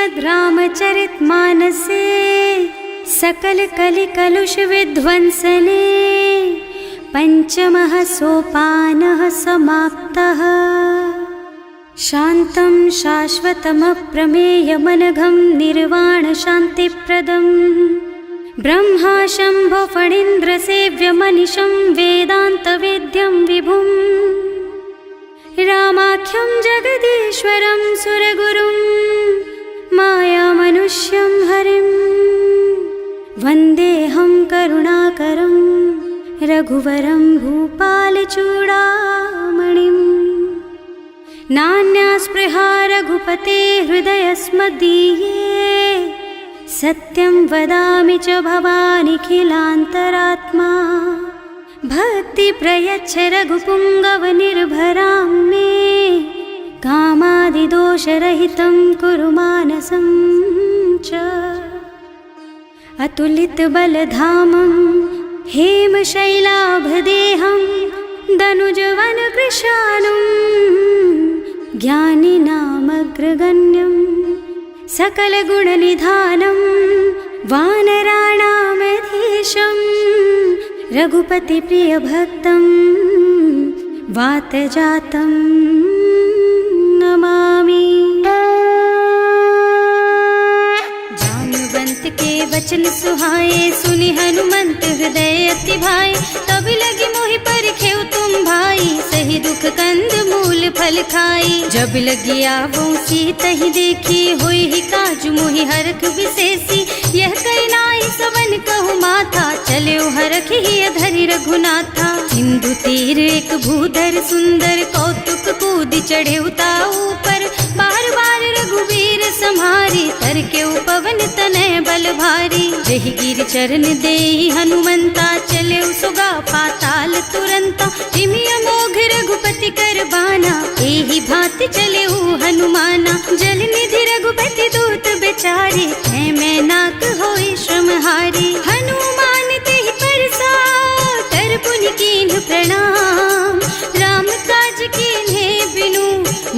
श्रीमद् रामचरितमानसे सकल कलि कलुष विध्वंसने पंचमः सोपानः समाप्तः। शान्तं शाश्वतमप्रमेयमनघं निर्वाण शान्तिप्रदम् ब्रह्मा शम्भो फणीन्द्रसेव्यमनिशं वेदान्तवेद्यं विभुम् रामाख्यं जगदीश्वरं सुरगुरुं मायामनुष्यं हरिं वन्देऽहं करुणाकरं रघुवरं भूपालचूडामणिम्। नान्यास्पृहा रघुपते हृदयस्मदीये सत्यं वदामि च भवानिखिलान्तरात्मा। भक्ति प्रयच्छ रघुपुङ्गवनिर्भरां मे कामादिदोषरहितं कुरु मानसं च। अतुलितबलधामं हेमशैलाभदेहं दनुजवनकृशानुं ज्ञानिनामग्रगण्यं सकलगुणनिधानं वानराणामधीशं रघुपतिप्रियभक्तं वातजातं नमामि। जानुवंत के वचन सुहाए सुनि हनुमंत हृदय अति भाए। तब लगी मोहि परखेउ तुम भाई सही दुख कंद मूल फल खाई। जब लगी आवो सीतहि देखी होई ही काजु मोहि हरख विशेषी। यह कई नाई सवन कहु माथा चले हरख ही धरि रघुनाथा। सिंधु तीर एक भूधर सुंदर कौतुक कूदि चढ़े उताऊ पर। बार बार रघुवीर सम्हारी तर के उपवन तनय बल भारी। जहि गिर चरण देहि हनुमंता चले सुगा पाताल तुरंता। तिमि अमोघ रघुपति कर बाना एहि भांति चले हनुमाना। जल निधि रघुपति दूत बेचारे है मैं नाक होई श्रमहारी। हनुमान तेहि परसा कर पुनि कीन्ह प्रणाम। राम काज कीन्हे बिनु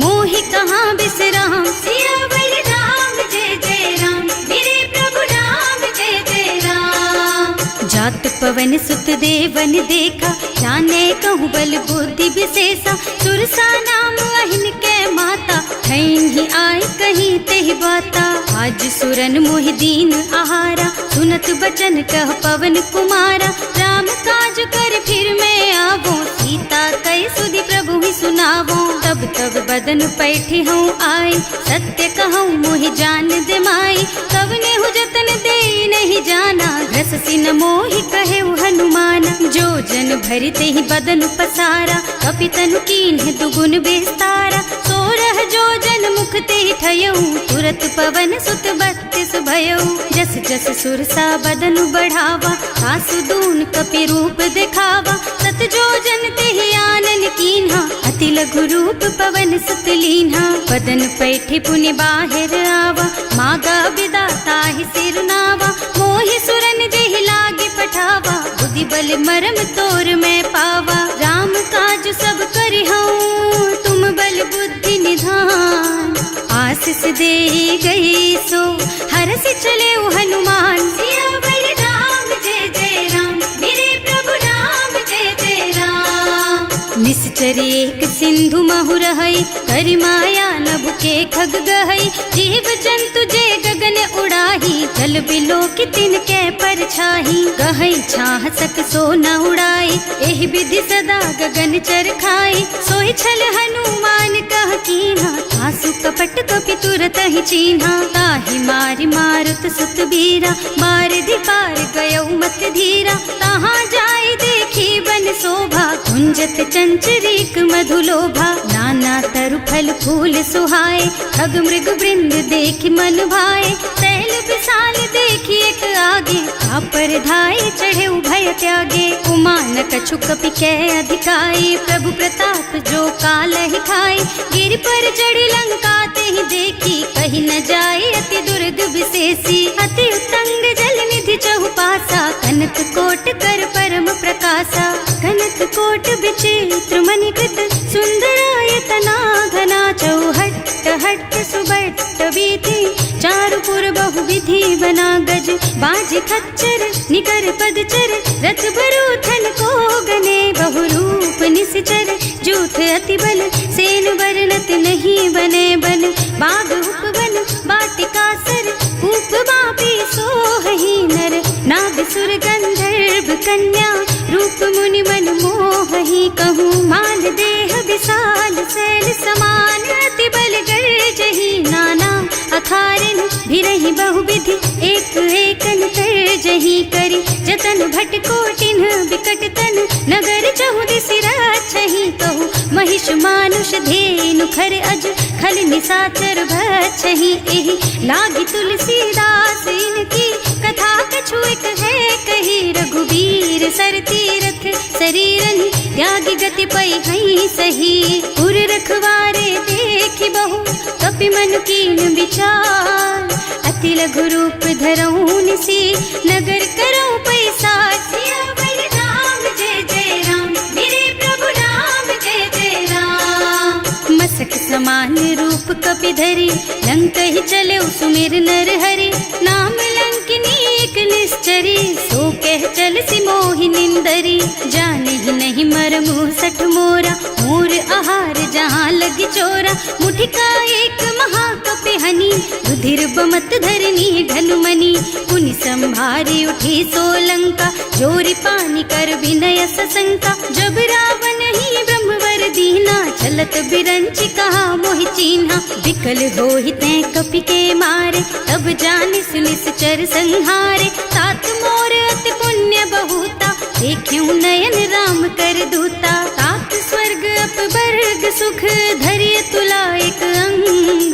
मोहि कहाँ बिसराम। सियावर राम जय जय राम मेरे प्रभु राम जय जय राम। जात पवन सुत देवन देखा जाने कहूँ बल बुद्धि विशेषा। सुरसा नाम अहिन के माता खैन ही आय कहीं तेहि बाता। आज सुरन मोहि दीन आहारा सुनत बचन कह पवन कुमारा। राम काज कर फिर मैं आवो सीता कई सुधि प्रभु ही सुनावो। तब तब बदन पैठी हूँ आए सत्य कहूँ मोहि जान दे माई। तब नेहु जतन दे नहीं जाना घस सिन मोहि कहे हनुमाना। जो जन भरते ही बदन पसारा कपितनु कीन्ह दुगुन बेस्तारा। सोरह जो जन मुख ते ठयऊ तुरत पवन सुत बत्तीस भयऊ। जस जस सुरसा बदन बढ़ावा आसु दून कपि रूप दिखावा। सत जो जन ते आनन कीन्हा अति लघु रूप पवन सुत लीन्हा। बदन पैठे पुनि बाहिर आवा मागा बिदा ताहि सिर नावा। मोहि सुरन जेहि लागे पठावा बुद्धि बल मरम तोर मैं पावा। राम काज सब करिहऊँ तुम बल बुद्धि निधान। आशीष दे गई सो हरस चले हनुमान। सियावर राम जय जय राम मेरे प्रभु राम जय जय राम। निश्चर एक सिंधु महु रहई करि माया नभ के खग गहई। जीव जंतु जे गगन उड़ाही जल बिलो की तिनके परछाही। गहई छाह सक सो न उड़ाई एहि विधि सदा गगन चर खाई। सोहि छल हनुमान कह कीन्हा आसु कपट कपि तुरत ही चीन्हा। ताहि मारि मारुत सुत बीरा बारिधि पार गयौ मत धीरा। तहाँ जाय देखी बन शोभा कुंजत चंचरीक मधुलोभा। नाना तरु फल फूल सुहाए खग मृग वृंद देखि मन भाए। तैल विशाल देखी एक आगे पर धाये चढ़े उभय त्यागे। उमान कछु कपि कै अधिकाई प्रभु प्रताप जो काल ही खाई। गिर पर चढ़ी लंका ते ही देखी कहीं न जाए अति दुर्ग विशेषी। अति उत्तंग जल निधि चहुपासा कनक कोट कर परम प्रकाशा। कनक कोट विचित्र मणिकृत सुंदरायतना घना चौहट्ट हट्ट सुबट्ट बीती, चारुपुर बहुविधि बना गज, बाज खच्चर निकर पदचर, रथ बरूथन को गने, बहुरूप निश्चर जूथ अति बल, सेन वर्णत नहीं बने बन, बाग उपवन बाटिका सर, कूप बापी सोहहि नर, नाग सुर गंधर्व कन्या, रूप मुनि मन मोहहि, कहूँ माल देह विशाल शैल समान, अति बल गर्जहि नाना अखारिन, भिरहि बहुविधि एक एकन तरजहि करि, जतन भट कोटिन बिकट तन, नगर चहुदिसि रक्षहि, कहूँ महिष मानुष धेनु खर अज, खल निशाचर भक्षहि, एहि लागी तुलसीदास इनकी, कथा कछु एक है कही, रघुबीर सर तीरथ शरीरन, त्यागी गति पै हई सही, पुर रखवारे देखि बहु, कपि मन कीन विचार, अति लघु रूप धरऊं निसी, नगर करऊं पैसार, सियावर राम जय जय राम, मेरे प्रभु राम जय जय राम, मसक समान रूप कपि धरि, लंक ही चले सुमिर नर हरि, नाम लंकिनी एक निश्चरी, सो कह चल सी मोहि निंदरी, जाने ही नहीं मरमु सठ मोरा, मोर आहार जहाँ लगी चोरा, मुठिका एक महाकपि हनी, रुधिर बमत धरनी ढनुमनी, पुनि संभारी उठी सोलंका, जोरी पानी कर विनय सशंका, जब रावण ही ब्रह्मवर दीना, चलत बिरंचि कहा मोहि चीन्हा, विकल होहि तैं कपि के मारे, तब जानिस निश्चर संहारे, तात मोर अति पुण्य बहुता, देखियो नयन राम कर दूता, तात स्वर्ग अपवर्ग सुख, धरिय तुला एक अंग,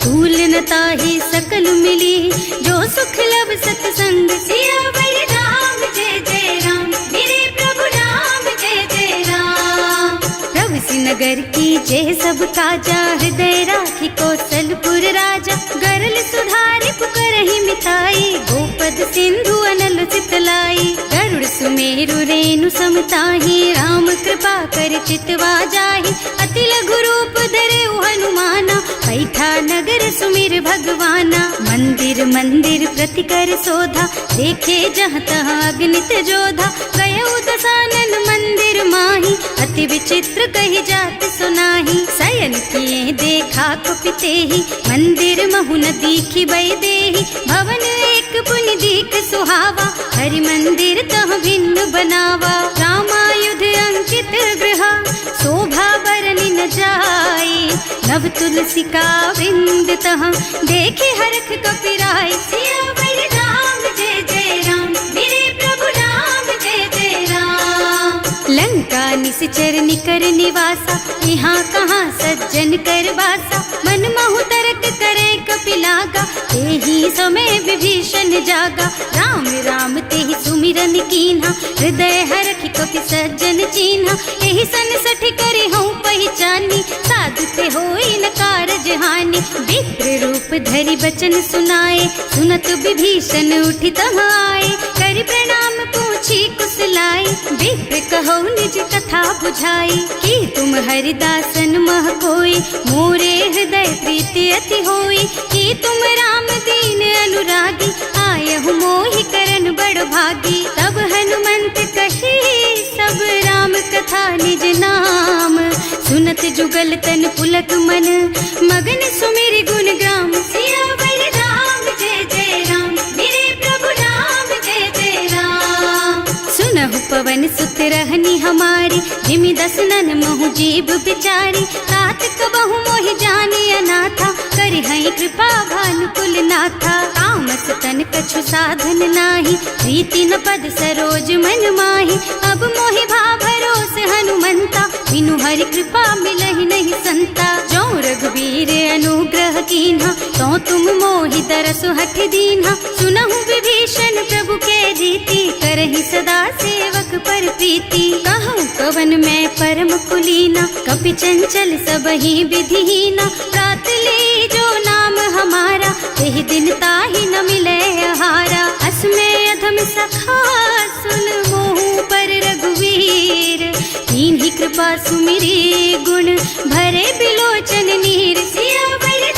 तूल न ताहि सकल मिली, जो सुख लब सतसंग, सियावर राम जय जय राम, मेरे प्रभु राम जय जय राम, प्रभु नगर की जय सब काजा, हृदय राखी कौशलपुर राजा, गरल सुधारि पुकरहि मिताई, गोपद सिंधु अनल चितलाई, गरुड़ सुमेरु रेणु समताहि, राम कृपा कर चितवा जाहि, अति लघु रूप धरे हनुमाना, पैठा नगर सुमिर भगवाना, मंदिर मंदिर प्रति कर शोधा, देखे जहाँ तहाँ अगणित जोधा, गयो दसानन मंदिर माही, अति विचित्र कही जात सुनाही, शयन किए देखा कुपितेहि, मंदिर महु न दीखि बैदेहि, भवन एक पुनि दीख सुहावा, हरि मंदिर तह भिन्न बनावा, रामायुध अंकित गृहा, शोभा बरनि न जाई, नव तुलसी का वृंद तह, देखे हरख कपिराई, सियावर राम जय जय राम, मेरे प्रभु राम जय जय राम, लंका निश्चर निकर निवासा, यहाँ कहाँ सज्जन कर बासा, मन महु तरक करे कपि लागा, तेहि समय विभीषण जागा, राम राम तेहि सुमिरन कीन्हा, हृदय हरखि कपि सज्जन चीन्हा, एहि सन सठि करि हूँ पहचानी, साधु ते होई न कारज हानि, विप्र रूप धरि बचन सुनाए, सुनत विभीषण उठि तह आए, करि प्रणाम पूछी कुशलाई, विप्र कहो निज कथा बुझाई, कि तुम हरिदासन मह कोई, मोरे हृदय प्रीति अति होई, कि तुम राम दीन अनुरागी, आयहु मोहि करन बड़ भागी, तब हनुमंत कही सब राम कथा निज नाम, सुनत जुगल तन पुलक मन, मगन सुमिरि गुण ग्राम, सियावर राम जय जय राम, मेरे प्रभु राम जय जय राम, सुनहु पवन सुत रहनी हमारी, जिमि दसनन महु जीव बिचारी, तात कबहु मोहि जानी अनाथा, करि हई कृपा भानुकुल नाथा, तामस तन कछु साधन नाही, प्रीति न पद सरोज मन माही, अब मोहि भा भरोस हनुमंता, बिनु हरि कृपा मिलहि नहीं संता, जो रघुबीर अनुग्रह कीन्हा, तो तुम मोहि दरसु हठ दीन्हा, सुनहु विभीषण प्रभु के रीति, करहि सदा सेवक पर प्रीति, कहूँ कवन मैं परम कुलीना, कपि चंचल सबहि विधिहीना, प्रात ले जो नाम हमारा, तेहि दिन ताहि न मिले आहारा, असमय अधम सखा सुन मोहु पर रघुवीर, कीन्ही कृपा सुमिरी गुण भरे बिलोचन नीर, सियावर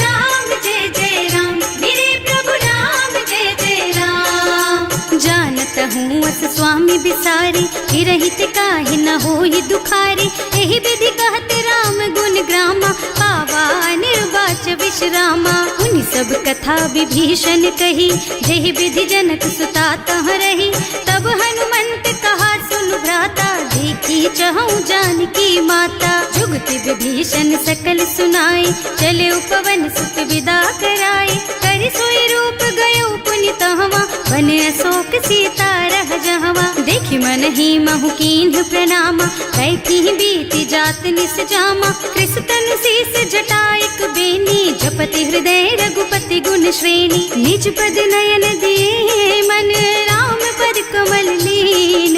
बिसारी, हिरहित काहे न होई दुखारी। एहि विधि कहत राम गुण ग्रामा, पावा निर्वाच विश्रामा। उन सब कथा विभीषण कही, जेहि विधि जनक सुता तह रही। तब हनुमंत कहा सुन भ्राता, देखी चहु जानकी माता। जुगति विभीषण सकल सुनाई, चले उपवन सुत विदा कराई। करि सोई रूप गयो पुनि तहवा, बन अशोक सीता रह जहवा। देखि मन ही महु कीन्ह प्रणामा, कैथी बीति जात निस जामा। कृष्ण शीस जटाइक बेनी, जपति हृदय रघुपति गुण श्रेणी। निज पद नयन दिए मन, राम पद कमल लीन।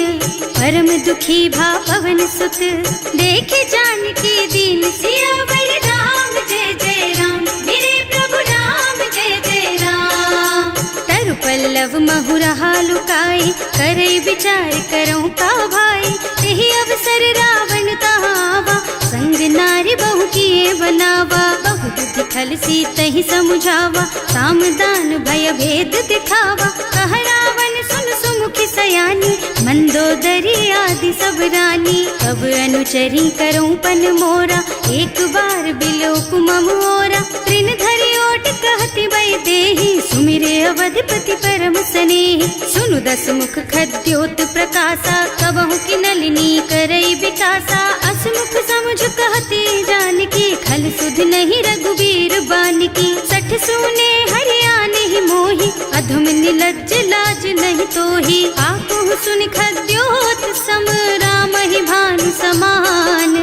परम दुखी भा पवन सुत, देखे जानकी दीन। सियावर राम जय जय राम, मेरे प्रभु राम जय जय राम। तरु पल्लव महुरहा लुकाई, करई विचार करऊं का भाई। तेहि अवसर रावण तहावा, संग नारी बहु किए बनावा। बहु बुद्धि खल सीतहि समुझावा, सामदान भय भेद दिखावा। कह रावण सुन सुमुखी सयानी, मंदोदरी आदि सब रानी। अब अनुचरी करऊं पन मोरा, एक बार बिलोक मम ओरा। तृण धरि ओट कहति वै देहि, सुमिरे अवधपति परम स्नेहि। सुनु दस मुख खद्योत प्रकाशा, कबहु की नलिनी करई विकासा। असमुख समुझ कहति जानकी, खल सुध नहीं रघुबीर बानकी। सठ सूने हरियाणि ही मोहि, अधम निलज्ज लाज नहीं तोहि। आकुहु सुनि खद्योत सम, राम ही भानु समान।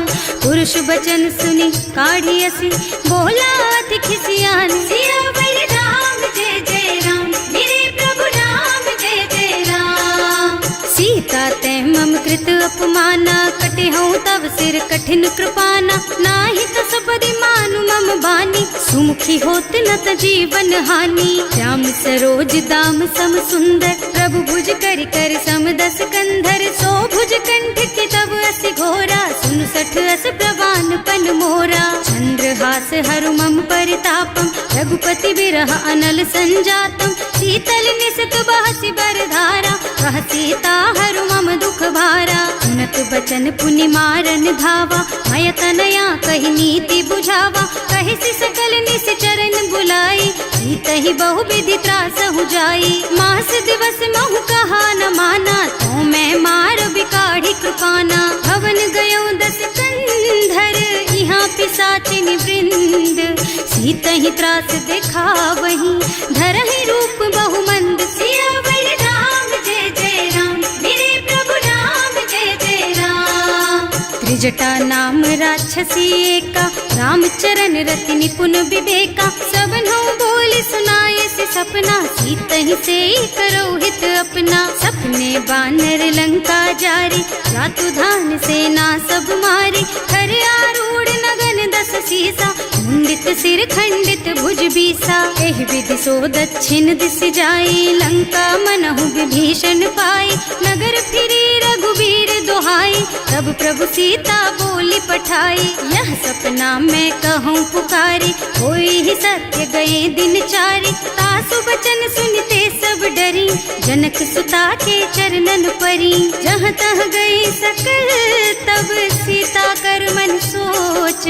पुरुष बचन सुनि काढ़ियसि, बोला अति खिसियान। सियावर राम जय जय राम, मेरे प्रभु राम जय जय राम। सीता ते मम कृत अपमाना, कटिहउँ तव सिर कठिन कृपाना। नाही त सबदि मानु मम बानी, सुमुखी होत न त जीवन हानि। श्याम सरोज दाम सम सुंदर, प्रभु भुज करि कर सम दस कंधर। सो भुज कंठ के तब अस घोरा, सुन सठ अस प्रवान पन मोरा। चंद्रहास हरु मम परितापम, रघुपति बिरह अनल संजातम। शीतल निसत बहसि बरधारा, कह सीता हरु मम दुख भारा। सुनत बचन पुनि मारन धावा, मय तनया कहि नीति बुझावा। कहि सकल निस चरण बुलाई, सीतहि बहु विधि त्रासहु जाई। मास दिवस महु कहा न माना, तो मैं मार बिकाढ़ी कृपाना। भवन गयो दस कंधर, यहाँ पिशाचिनि वृंद। सीतहि त्रास दिखावहि, धरहि रूप बहु मंद। सियावर राम जय जय राम, मेरे प्रभु राम जय जय राम। त्रिजटा नाम राक्षसी एका, रामचरण रति निपुण विवेका। सबनों बोल सुनाए से सपना, सीतहि से करो हित अपना। सपने बानर लंका जारी, जातुधान सेना सब मारी। कर आरूढ़ नगन दस सीसा, मुंडित सिर खंडित भुज बीसा। एहि विधि सो दक्षिण दिस जाई, लंका मनहु विभीषण पाई। नगर फिरी रघुबीर दुहाई, तब प्रभु सीता बोली पठाई। यह सपना मैं कहूँ पुकारी, होई ही सत्य गए दिन चारी। तासु बचन सुनते सब डरी, जनक सुता के चरणन परी। जहाँ तह गई सकल तब सीता कर मन सोच।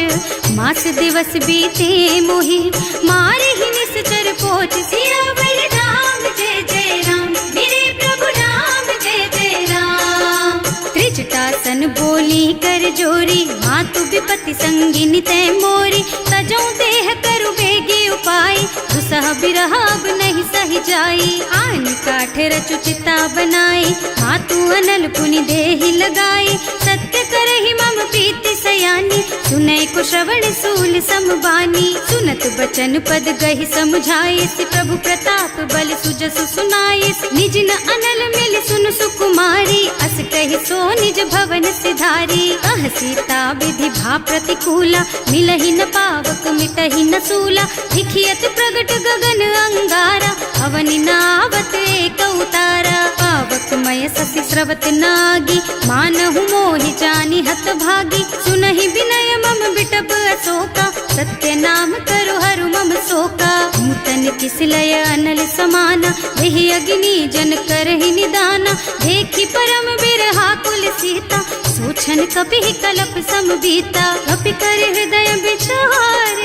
मास दिवस बीते मोहि, मारे ही निश्चर पोच। सियावर राम जय जय राम, मेरे प्रभु राम जय जय राम। त्रिजटासन बोली कर जोरी, मातु विपति संगिनी तै मोरी। तजो देह करु बेगी उपाय, दुसह बिरह अब नहीं सही जाई। आन काठ रचु चिता बनाई, मातु अनल पुनि देहि लगाई। सत्य करहि मम प्रीति सयानी, सुनै को श्रवण सूल समबानी। सुनत बचन पद गहि समझाए, प्रभु प्रताप बल सुजसु सुनाए। निज न अनल मिल सुन सुकुमारी, अस कहि सो निज भवन सिधारी। कह सीता विधि भा प्रतिकूला, मिलहि न पावक मिटहि न सूला। दिखियत प्रगट गगन अंगारा, अवनि नावत एक उतारा। पावक मय ससि स्रवत नागी, मानहु मोहि जानि हत भागी। सुनहि विनय मम बिटप अशोका, सत्य नाम करु हरु मम शोका। नूतन किस लय अनल समाना, देहि अग्नि जन करहि निदाना, देखी परम बिरहा कुल सीता, सोचन कपि कलप सम बीता, कपि कर हृदय विचार,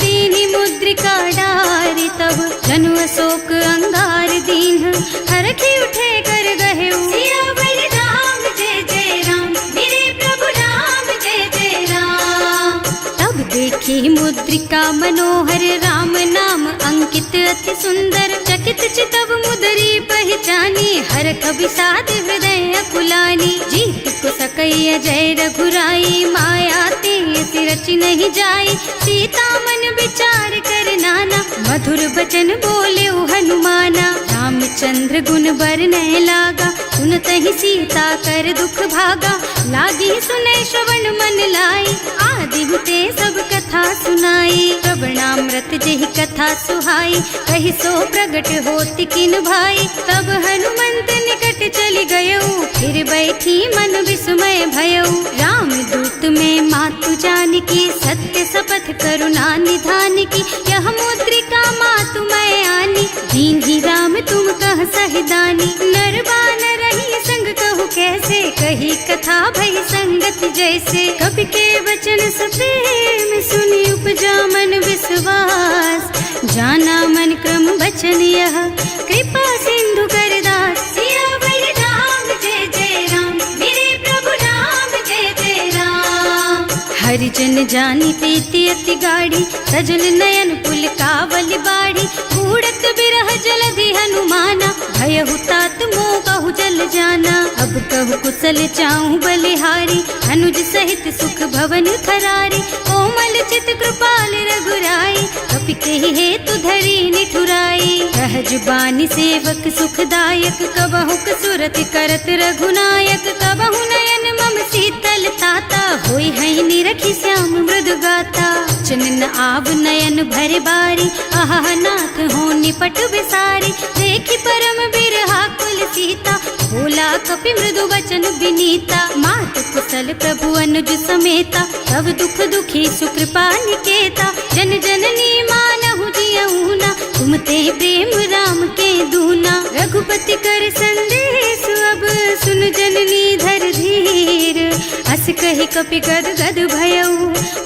दीनि मुद्रिका डारि, तब जनु अशोक अंगार दीन, हरखि उठे कर गहे सियावर राम जय जय राम, मेरे प्रभु राम जय जय राम। तब देखी मुद्रिका मनोहर, राम नाम अंकित अति सुंदर, चकित चितव मुदरी पहचानी, हरख विषाद हृदय अकुलानी, जीत को सकई अजय रघुराई, माया ते रचि नहीं जाई, सीता मन विचार कर नाना, मधुर बचन बोले हनुमाना, रामचंद्र गुण बरनय लागा, सुनतहि सीता कर दुख भागा, लागी सुने श्रवण मन लाई, आदि हुते सब कथा सुनाई, श्रवणामृत जेहि कथा सुहाई, कहि सो प्रगट होति किन भाई, तब हनुमंत निकट चली गयऊ, फिर बैठी मन विस्मय भयऊ, राम दूत में मातु जानकी, सत्य शपथ करुणा निधान की, यह मुद्रिका मातु मैं आनी, दीन ही राम तुम कह सहिदानी, नरबान रही संग कहु कैसे, कही कथा भई संगत जैसे, कवि के वचन सप्रेम सुनि उपजा मन विश्वास, जाना मन क्रम वचन यह, कृपा सिंधु कर दास, सियावर राम जय जय राम, मेरे प्रभु राम जय जय राम। हरिजन जानी प्रीति अति गाढ़ी, सजल नयन पुल कावल बाढ़ी, बूढ़त बिरह जलधि हनुमाना, भयहु तात मोह कहु जल जाना, अब कहु कुशल चाहूं बलिहारी, अनुज सहित सुख भवन खरारी, कोमल चित कृपाल रघुराई, कपि केहि हेतु धरी निठुराई, कह जुबानी सेवक सुखदायक, कबहु कसुरति करत रघुनायक, कबहु नयन मम शीतल ताता, होई है निरखी श्याम मृदु गाता, चनन आव नयन भरे बारी, आहा नाथ हो निपट विसारी, देखी परम बिरहा कुल सीता, बोला कपि मृदु वचन विनीता, मात कुशल प्रभु अनुज समेता, तब दुख दुखी सुकृपा निकेता, जन जननी मानहु जियऊना, तुम ते प्रेम राम के दूना, रघुपति कर संदेश अब सुन जननी धर धीर, अस कहि कपि गद गद भयऊ,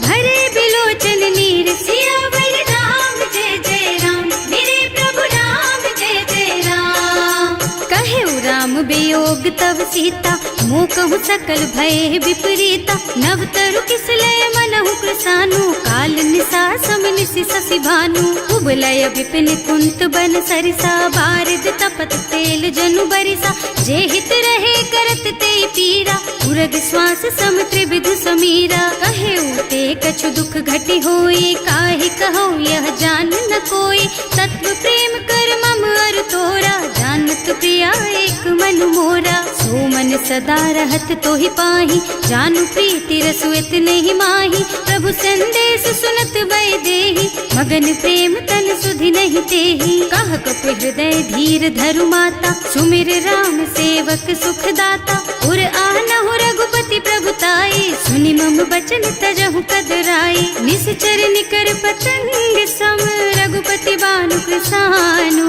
भरे बिलोचन नीर, सियावर राम जय जय राम, मेरे प्रभु राम जय जय राम। कहेउ राम वियोग तब सीता, मोह कहु सकल भय विपरीता, नव तरु किसलय मनहु कृसानु, काल निसा सम निसि शशि भानु, उबलय विपिन कुंत बन सरिसा, बारिद तपत तेल जनु बरिसा, जे हित रहे करत ते पीरा, उरग श्वास सम त्रिविध समीरा, कहेउ ते कछु दुख घटि होई, काहि कहौ यह जान न कोई, तत्व प्रेम कर मम अर तोरा, जानत प्रिया एक मन मोरा, सो मन सदा रहत तोहि पाहि, जानु प्रीति रसु इतने माही, प्रभु संदेश सुनत वै देहि, मगन प्रेम तन सुधि नहीं तेहि, कह कपि हृदय धीर धरु माता, सुमिर राम सेवक सुख दाता, उर आनहु रघुपति प्रभुताई, सुनि मम बचन तजहु कदराई, निश्चर निकर पतंग सम, रघुपति बानु कृसानु,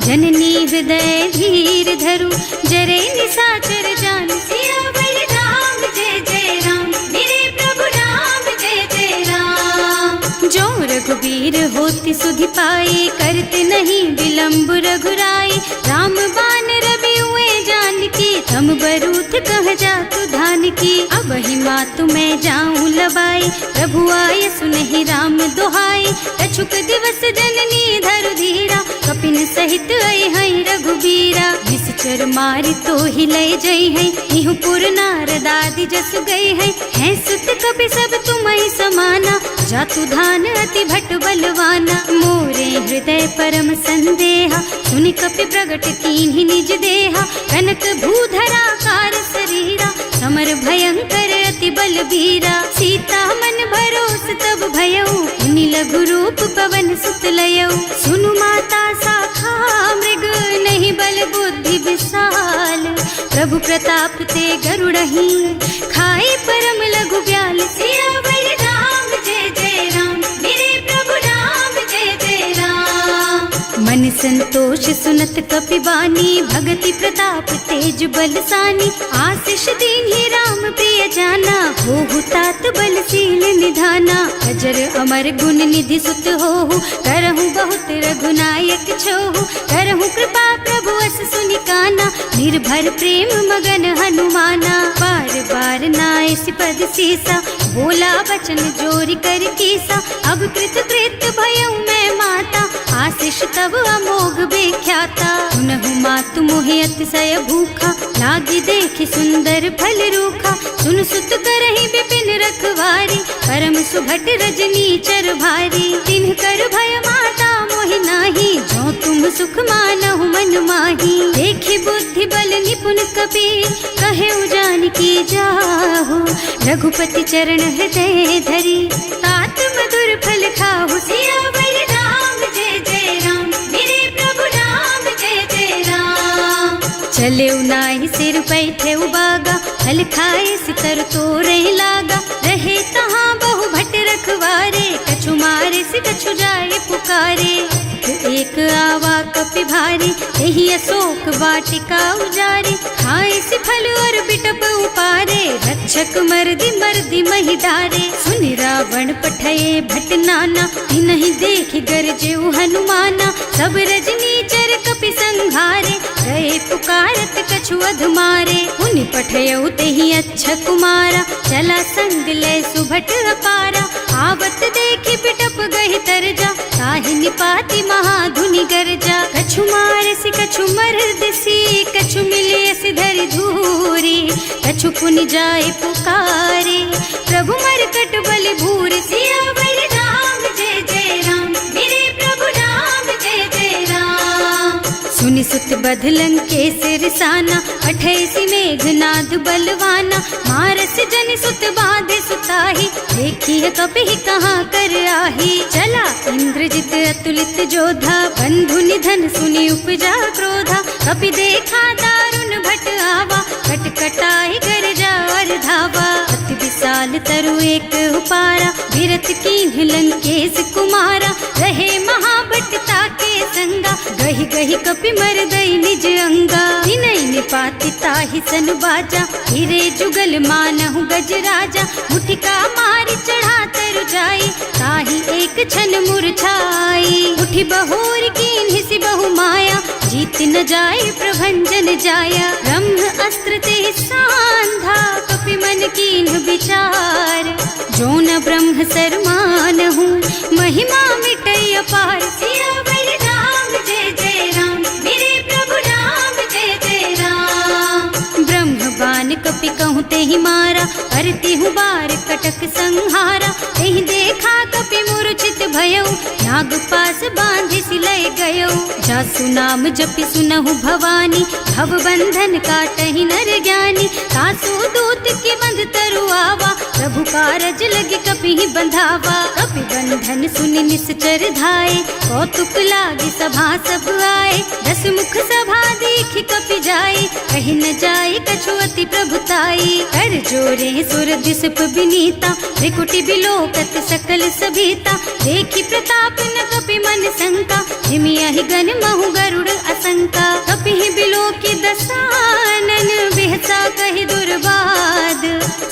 जननी हृदय धीर धरु, जरे निसाचर जान, सियावर राम जय जय राम, मेरे प्रभु राम जय जय राम। जो रघुबीर होति सुधि पाई, करते नहीं विलंब रघुराई, राम बान रवि हुए जानकी, थम बरूथ कह जातु धान की, अब ही मातु मैं जाऊं लबाई, प्रभु आय सुनहि राम दुहाई, कछुक दिवस जननी धरु धीरा, कपिन सहित आई है रघुबीरा, निश्चर मारि तो ही लय जई है, इहु पुर नारद आदि जस गई है सुत कपि सब तुम्हि समाना, जातु धान अति भट बलवाना, मोरे हृदय परम संदेहा, सुनि कपि प्रगट कीन्हि निज देहा, कनक भूधरा कार शरीरा, समर भयंकर अति बलबीरा, सीता मन भरोस तब भयऊ, मुनि लघु रूप पवन सुत लयऊ, सुनु माता शाखा मृग नहीं बल बुद्धि विशाल, प्रभु प्रताप ते गरुड़हि, खाई परम लघु ब्याल, सियावर राम जय जय राम, मेरे प्रभु राम जय जय राम। मन संतोष सुनत कपिबानी, भगति प्रताप तेज बलसानी। आशीष दीन्हि राम प्रिय जाना, होहु तात बलशील निधाना। अजर अमर गुण निधि सुत होहु, करहु बहुत रघुनायक छोहु। करहु कृपा प्रभु अस सुनि काना, निर्भर प्रेम मगन हनुमाना। बार बार नाइस पद सीसा, बोला बचन जोरि कर कीसा। अब कृत कृत भयउ मैं माता, आशीष तब अमोघ बेख्याता। सुनहु मातु मोहि अतिशय भूखा, लागी देखि सुंदर फल रूखा। सुन सुत करहि विपिन रखवारी, परम सुभट रजनी चर भारी। तिन्ह कर भय माता मोहि नाही, जो तुम सुख मानहु मन माही। देखि बुद्धि बल निपुण कबीर, कहे जानकी जाहु। रघुपति चरण हृदय धरी, तात मधुर फल खाहु। सियावर राम जय जय राम, मेरे प्रभु राम जय जय राम। चले नाहि सिर पैठे बागा, फल खाए सितर तोरे लागा। रहे तहाँ बहु भट रखवारे, कछु मारे से कछु जाए पुकारे। एक आवा कपि भारी, यही अशोक वाटिका उजारी। खाए से फल और बिटप उपारे, रक्षक मर्दी मर्दी मही डारे। सुनि रावण पठये भट नाना, तिन्हि देखि गरजेउ हनुमाना। सब रजनी चर कपि संघारे, गए पुकारत कछु अधमारे। उनि पठयउ तेहि अच्छा कुमारा, चला संग ले सुभट अपारा। आवत देखि बिटप गहि तरजा, ताहि निपाति महाधुनि गरजा। कछु मारसि कछु मरदसी, कछु मिलियसि धरि धूरी। कछु पुनि जाए पुकारे, प्रभु मरकट बलि भूरि। सियावर राम जय जय राम, मेरे प्रभु राम जय जय राम। सुनि सुत बध लंकेश रिसाना, अठैसी मेघनाद बलवाना। मारस जनि सुत बाधे सुताही, देखी है कपि कहाँ कर आही। चला इंद्रजित अतुलित जोधा, बंधु निधन सुनि उपजा क्रोधा। कपि देखा दारुण भट आवा, कटकटाई गरजा और धावा। अति विशाल तरु एक उपारा, विरत कीन्ह लंकेश कुमारा। रहे महाभट ताके संगा, गहि गहि कपि मरदई निज अंगा। तिनहि निपाति ताहि सन बाजा, हिरे जुगल मानहु गज राजा। मुठिका मारि चढ़ा तरु जाई, ताहि एक छन मुरझाई। उठि बहोर कीन्हि सि बहु माया, जीत न जाए प्रभंजन जाया। ब्रह्म अस्त्र ते सांधा, कपि मन कीन्ह विचार। जो न ब्रह्म सर मानहु, महिमा मिटै अपार। सियावर राम जय जय राम, मेरे प्रभु राम जय जय राम। ब्रह्म बान कपि कहूँ तेहि मारा, करतिहु बार कटक संहारा। तेहि देखा कपि मूर्छित भयउ, नाग पास बांधि सिलय गयौ। जासु नाम जपि सुनहु भवानी, भव बंधन काटहि नर ज्ञानी। तासु दूत की बंध तरु आवा, प्रभु कारज लगे कपि बंधावा। कपि बंधन सुनि निश्चर धाये, कौतुक लागी सभा सब आए। दस मुख सभा देखि कपि जाए, कहि न जाए कछु अति प्रभुताई। कर जोरे सुर दिसप विनीता, त्रिकुटि बिलोकत सकल सभीता। देखि प्रताप न कपि मन शंका, हिमियहि गन महु गरुड़ असंका। कपिहि बिलोकि दसानन, बिहसा कहि दुर्बाद।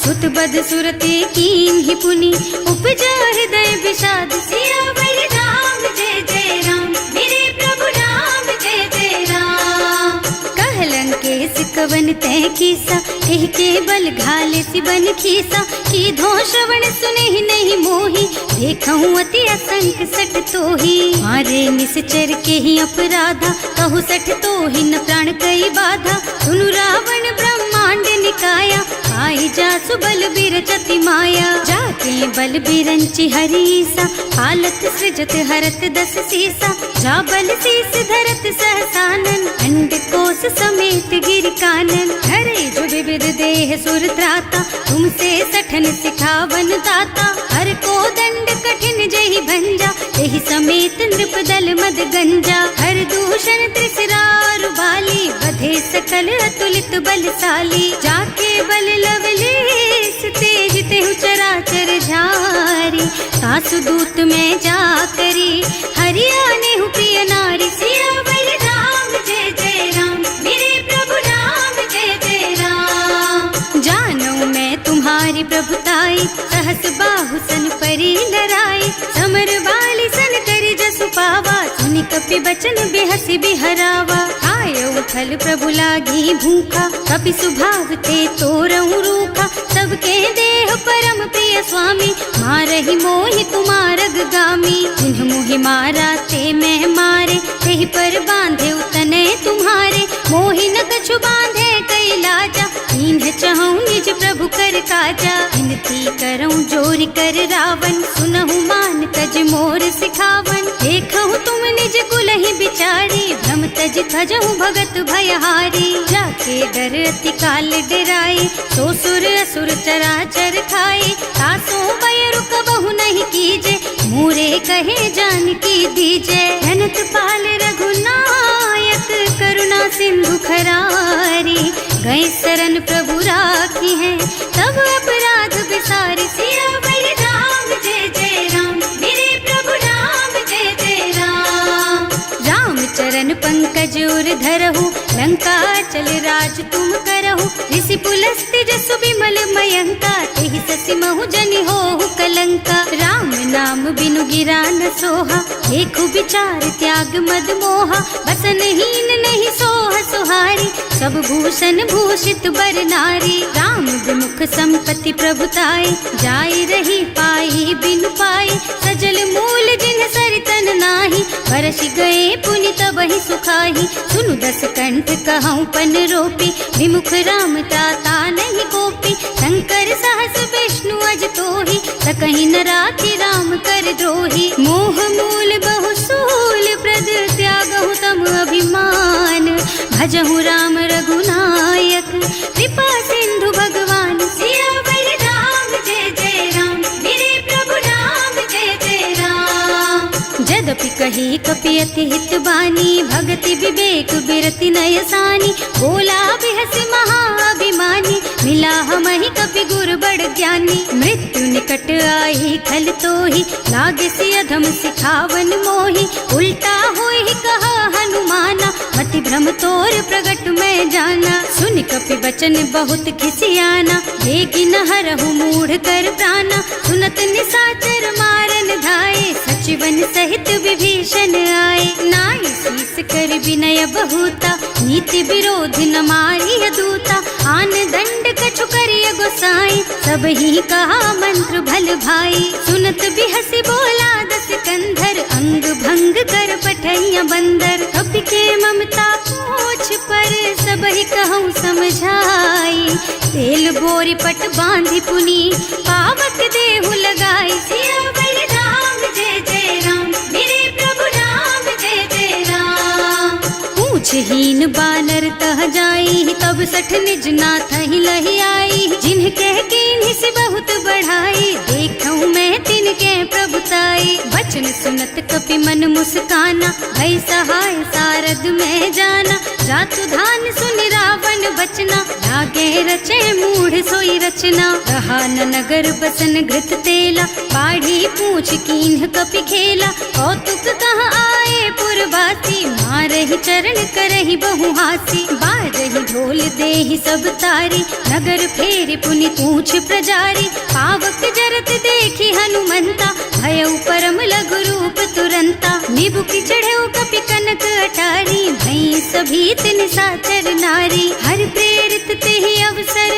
सुत बध सुरते कीन्हि पुनि, उपजा हृदय विषाद। सियावर राम जय जय राम, मेरे प्रभु राम जय जय राम। कह लंकेश कवन तह कीसा, एहि के बल घाले सि बन खीसा। कीधो श्रवण सुनहि नहीं मोहि, देखहु अति असंख सठ तोहि। मारे निश्चर के ही अपराधा, कहु सठ तोहि न प्राण कई बाधा। सुनु रावण ब्रह्मांड निकाया, आई जासु बल बिरचति माया। जाके बल बिरंचि हरीसा, हालत सृजत हरत दस सीसा। जा बल शीस धरत सहसानन, अंड कोस समेत गिर कानन। हरे जो विविध देह सुर त्राता, तुमसे सठन सिखावन दाता। हर को दंड कठिन जहि भंजा, तेहि समेत नृप दल मद गंजा। हर दूषण त्रिसरारु बाली, बधे सकल अतुलित बलशाली। जाके बल लवलेस तेज तेहु चराचर झारी, दासदूत में जा करी, हरियाणे हूँ प्रिय नारी। सियावर राम जय जय राम, मेरे प्रभु राम जय जय राम। जानू मैं तुम्हारी प्रभुताई, सहस बाहु सन परी लराई। समर बाली सन करी जसु पावा, सुनि कपि बचन बेहसी बिहरावा। आयो फल प्रभु लागी भूखा, कपि सुभाव ते तोरऊ रूखा। सबके देह परम प्रिय स्वामी, मारहि मोहि कुमारग गामी। जिन्ह मोहि मारा ते मैं मारे, तेहि पर बांधे उतने तुम्हारे। मोहि न कछु बांधे कई लाजा, इन्ह चहूँ निज प्रभु कर काजा। विनती करऊँ जोरि कर रावण, सुनहु मान तज मोर सिखावन। देखहु तुम निज कुलहि बिचारी, भ्रम तज थजहु भगत भयहारी। जाके डर अति काल डराई, सो सुर असुर चराचर खाए। तासो भय रुक बहु नहीं कीजे, मोरे कहे जानकी दीजे। अनंत पाल रघुनायक, करुणा सिंधु खरारी। गए शरण प्रभु राखी है, तब अपराध बिसारी। सियावर राम जय जय राम, मेरे प्रभु राम जय जय राम। राम चरण पंकज उर धरहु, लंका चल राज तुम करहु। ऋषि पुलस्त्य जसु विमल मयंका, तेहि ससि महु जनि होहु कलंका। राम नाम बिनु गिरा न सोहा, देखु विचार त्याग मद मोहा। बसनहीन नहीं सोह सुहारी, सब भूषण भूषित बर नारी। राम विमुख संपत्ति प्रभुताई, जाई रही पाई बिनु पाई। सजल मूल जिन सरितन नाही, बरसि गए पुनि तबहि सुखाही। सुनु दस कंठ कहऊँ पन रोपी, विमुख राम ताता नहीं कोपी। शंकर सहस विष्णु अज तोहि, सकहि न राखि राम कर द्रोही। मोह मूल बहु सूल प्रद, त्यागहु तम अभिमान। भजहु राम रघुनायक, कृपा सिंधु भगवान। सियावर राम जय जय राम, मेरे प्रभु राम जय जय राम। जदपि कही कपि अति हित बानी, भगति विवेक बिरति नय सानी। बोला बिहसि महाअभिमानी, मिला हमहि कपि गुर बड़ ज्ञानी। मृत्यु निकट आई खल तोहि, लागे सि अधम सिखावन मोहि। उल्टा होहि कहा हनुमाना, मति भ्रम तोर प्रगट में जाना। सुन कपि बचन बहुत खिसियाना, लेकिन न हरहु मूढ़ कर प्राणा। सुनत निशाचर मारन धाये, सचिवन सहित विभीषण आए। नाई शीस कर विनय बहुता, नीति विरोध न मारिय दूता। आन दंड कछु करिय गोसाई, सब ही कहा मंत्र भल भाई। सुनत बिहसि बोला दस कंधर, अंग भंग कर पठैया बंदर। कपि के ममता पूछ पर, सब ही कहूँ समझाई। तेल बोरी पट बांधि पुनी, पावक देहु लगाई। सियावर राम जय जय राम, मेरे प्रभु राम जय जय राम। पूछहीन बानर तह जाई, तब सठ निज नाथ ही लही आई। जिन्ह कह कीन्हि से बहुत बढ़ाई, देखऊँ मैं तिनके प्रभुताई। बचन सुनत कपि मन मुस्काना, भई सहाय सारद में जाना। जातु धान सुनि रावण बचना, लागे रचे मूढ़ सोई रचना। रहा न नगर बसन घृत तेला, बाढ़ी पूछ कीन्ह कपि खेला। कौतुक कहाँ आए पुरवासी, मारहि चरण करहि बहु हासी। बाजहि ढोल देहि सब तारी, नगर फेरि पुनि पूछ प्रजारी। पावक जरत देखि हनुमंता, भयउ परम लघु रूप तुरंता। निबुकि चढ़ऊ कपि कनक अटारी, भई सभी तिन साचर नारी। हर प्रेरित तेहि अवसर,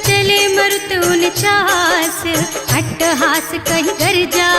चले मरुत उनचास। अट्टहास कहि गर्जा,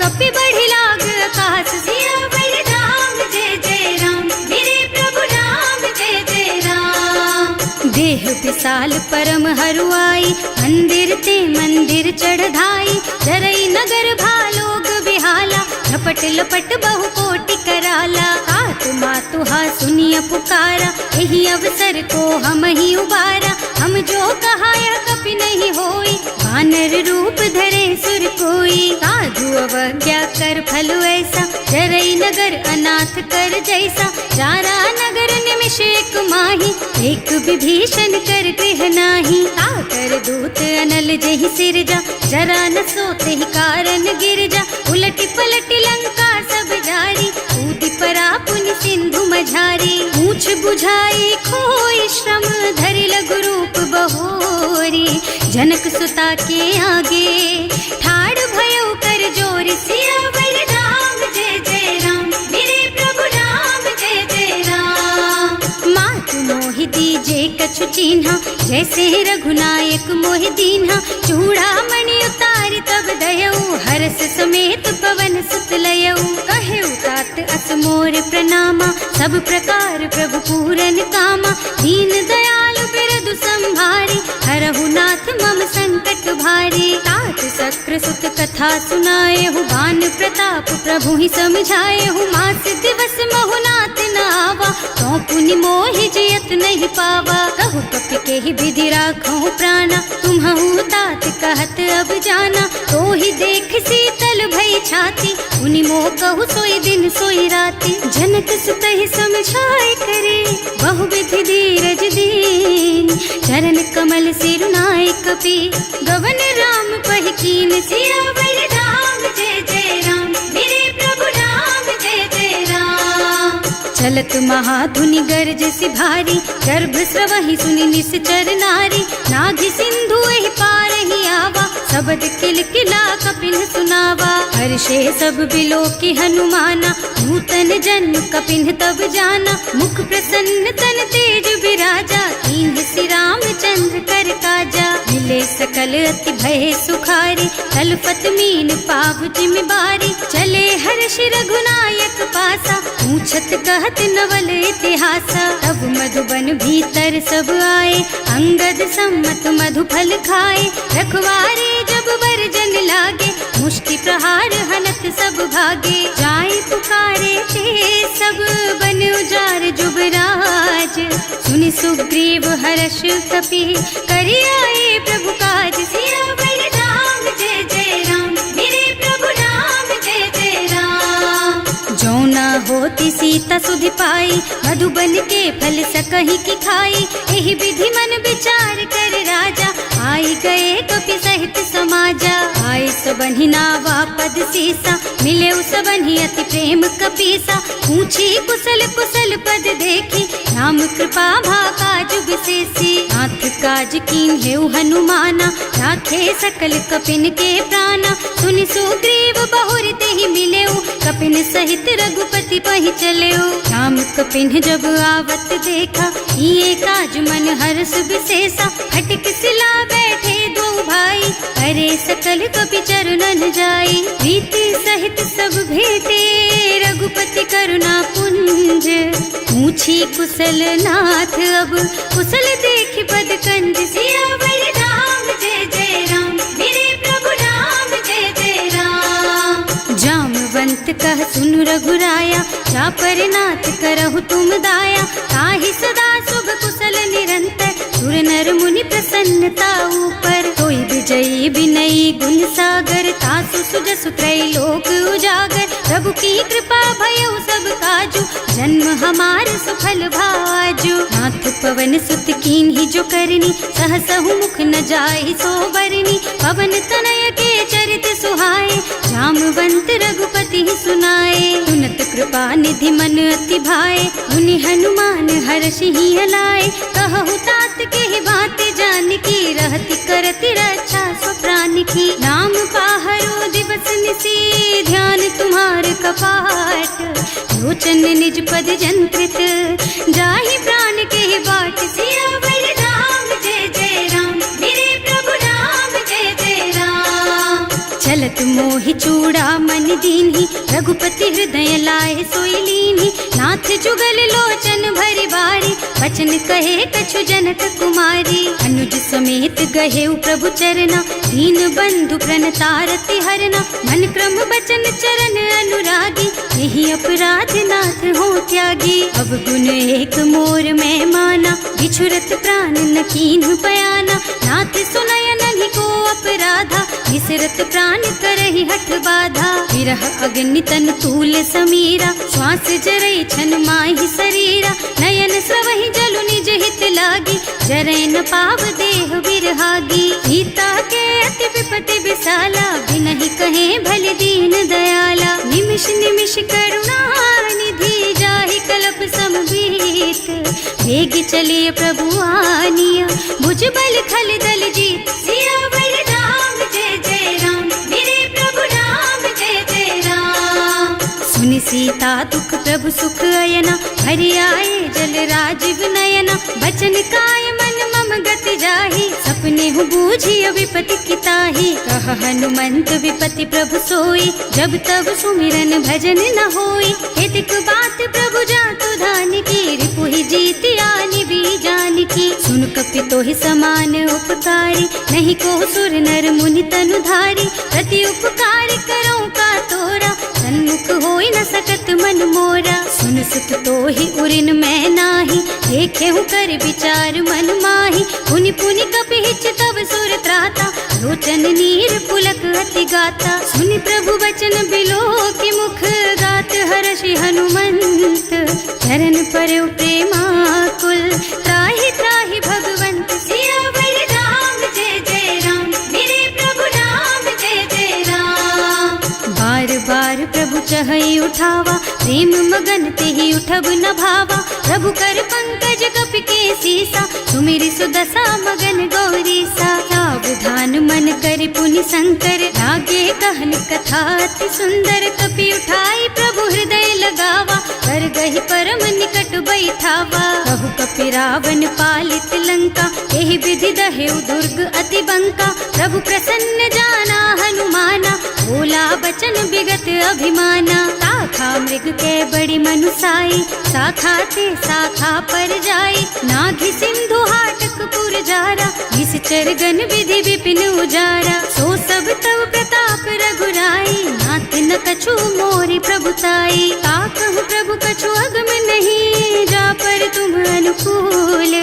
कपि बढ़ि लाग आकाश। सियावर राम जय जय राम, मेरे प्रभु राम जय जय राम। देह विशाल परम हरुआई, मंदिर ते मंदिर चढ़धाई। जरई नगर भालोग बिहाला, झपट लपट बहु कोटि कराला। आत्मा तुहा सुनिय पुकारा, यही अवसर को हम ही उबारा। हम जो कहा यह कपि नहीं होई, वानर रूप धरे सुर कोई। साधु अवज्ञा कर फल ऐसा, जरई नगर अनाथ कर जैसा। जारा नगर निमिष एक माही, एक विभीषण कर गृह नाही। ताकर सागर दूत अनल जहि सिरजा, जरा न सोते ही कारण गिर जा। उलटी पलटी लंका सब जारी, कूदी परा पुनि सिंधु मझारी। पूछ बुझाई खोई श्रम, धरि लघु रूप बहोरी। जनक सुता के आगे ठाड़ भयो कर जोरी। सियावर राम जय जय राम, मेरे प्रभु राम जय जय राम। मात मोहि दीजे कछु चिन्हा, जैसे रघुनायक मोहि दीन्हा। चूड़ामणि उतारि तब दयऊ, हरस समेत पवन सुत लयऊ। कहे तात अस मोर प्रणामा, सब प्रकार प्रभु पूरन कामा। दीन दयालु बिरदु संभारी, हरहु नाथ मम संकट भारी। तात सक्र सुत कथा सुनाए हूँ, बान प्रताप प्रभु ही समझाए हूँ। मास दिवस महु नाथ न आवा, तो पुनि मोहि जियत नहीं पावा। कहु कपि के ही विधि राखो प्राणा, तुम्हु तात कहत अब जाना। तो ही देख शीतल भई छाती, उनि मोह कहु सोई दिन सोई राती। जनक सुत ही समझाए करे, बहु विधि धीरज दीन। चरण कमल सिरुनाए कपि, गवन राम पहि कीन। सियावर राम जय जय राम, मेरे प्रभु राम जय जय राम। चलत महाधुनि गरज सि भारी, गर्भ स्रवहि सुनि निश्चर नारी। नाभि सिंधु एहि पार ही आवा, शब्द किलकिला कपिन सुनावा। हर्षे सब बिलो की हनुमाना, नूतन जन्म कपिन तब जाना। मुख प्रसन्न तन तेज विराजा, कीन्ह श्री रामचंद्र कर काजा। मिले सकल अति भय सुखारी, तलपत मीन पाव जिम बारी। चले हर्ष रघुनायक पासा, पूछत कहत नवल इतिहासा। तब मधुबन भीतर सब आए, अंगद सम्मत मधु फल खाए। रखवारे जब वर्जन लागे, मुष्टि प्रहार हनत सब भागे। जाय पुकारे ते सब बन उजार जुबराज। सुनि सुग्रीव हर्ष कपि, करि आए प्रभु काज। सियावर राम जय जय राम, मेरे प्रभु राम जय जय राम। जौना होती सीता सुधि पाई, मधुबन के फल सकहि की खाई। एहि विधि मन विचार कर राजा, आई गए कपि सहित समाजा। आए सबहि नावा पद सीसा, मिले सबहि अति प्रेम कपीसा। पूछी कुशल कुशल पद देखी, राम कृपा भाका जुग सेसी। नाथ काज कीन्हेउ हनुमाना, राखे सकल कपिन के प्राणा। सुनि सुग्रीव बहुर तेहि मिलेउ, कपिन सहित रघुपति पहि चलेउ। राम कपिन जब आवत देखा, ये काज मन हर्ष विशेषा। फटिक सिला बैठे दो भाई, अरे सकल कपि चरणन जाई। प्रीति सहित सब भेटे, रघुपति करुणा पुंज। पूछी कुशल नाथ अब, कुशल देखि पद कंज। सियावर राम जय जय राम, मेरे प्रभु राम जय जय राम। जामवंत कह सुनु रघुराया, चापर नाथ करहु तुम दाया। ताहि सदा शुभ कुशल निरंतर, सुर नर मुनि प्रसन्नता ऊपर। कोई विजयी विनयी गुण सागर, तासु सुजसु त्रैलोक उजागर। प्रभु की कृपा भयउ सब काजू, जन्म हमार सुफल भाजू। नाथ पवन सुत कीन्ही जो करनी, सहसहु मुख न जाहि सो बरनी। पवन तनय के चरित सुहाए, जामवंत रघुपति सुनाए। सुनत कृपा निधि मन अति भाए, मुनि हनुमान हर्षि हलाए। कहु तात के बात जानकी, रहति करति रक्षा सो प्राण की। नाम पाहरो दिवस निसी, ध्यान तुम्हार कपाट। लोचन निज पद जंत्रित, जाहि प्राण के बाट। सियावर राम जय जय राम, मेरे प्रभु राम जय जय राम। चलत मोहि चूड़ा मन दीन्ही, रघुपति हृदय लाए सोई लीन्ही। नाथ जुगल लोचन भरि बारी, बचन कहे कछु जनक कुमारी। अनुज समेत गहेउ प्रभु चरना, दीन बंधु प्रणतारति हरना। मन क्रम बचन चरण अनुरागी, यही अपराध नाथ हो त्यागी। अब गुण एक मोर मैं माना, बिछुरत प्राण न कीन्हु बयाना। नाथ सुनय नहीं को अपराधा, विसरत प्राण करहि हठ बाधा। विरह अग्नि तन तूल समीरा, श्वास जरई छन माहि शरीरा। नयन स्रवहि जलु निज हित चित लागी, जरे न पाव देह बिरहागी। सीता के अति विपति विशाला, बिनहि कहे भले दीन दयाला। निमिष निमिष करुणा निधि, जाहि कल्प समबीत। वेग चलिए प्रभु आनिया, भुज बल खल दल जीत। सियावर राम जय जय राम, मेरे प्रभु राम जय जय राम। सुनि सीता दुख प्रभु सुख अयना, हरि आए जल राजीव नयना। बचन काय मन मम गति जाहि, सपने हूँ बूझिय विपति किताहि। कह हनुमंत विपति प्रभु सोई, जब तब सुमिरन भजन न होई। हेतिक बात प्रभु जातु धान की, रिपुहि जीति आनि भी जान की। सुन कपि तोहि समान उपकारी, नहीं को सुर नर मुनि तनु धारी। प्रति उपकार करो का तोरा, सन्मुख होई न सकत मन मोरा। सुन सुत तोहि उरिन मैं नाही, देखे हूँ कर विचार मन माही। पुनि पुनि कपि हिच तब सुर त्राता, लोचन नीर पुलक अति गाता। सुनि प्रभु बचन बिलो की मुख, गात हर्षि हनुमंत। चरण पर प्रेमाकुल, त्राहि त्राहि भगवंत। सियावर राम जय जय राम, मेरे प्रभु राम जय जय राम। बार बार प्रभु चहई उठावा, प्रेम मगन तेहि उठब न भावा। प्रभु कर पंकज कपि के सीसा, सुमिरि सुदशा मगन गौरीसा। सावधान मन करि पुनि शंकर, लागे कहन कथा अति सुंदर। कपि उठाई प्रभु हृदय लगावा, कर गहि परम निकट बैठावा। कहु कपि रावण पालित लंका, एहि विधि दहेउ दुर्ग अति बंका। प्रभु प्रसन्न जाना हनुमाना, बोला बचन विगत अभिमाना। शाखा मृग के बड़ी मनुसाई, शाखा ते शाखा पर जाई। नाघि सिंधु हाटक पुर जारा, निश्चर गण विधि विपिन उजारा। सो सब तव प्रताप रघुराई, नाथ न कछु मोरि प्रभुताई। ताकहु प्रभु कछु अगम नहीं, जा पर तुम अनुकूल।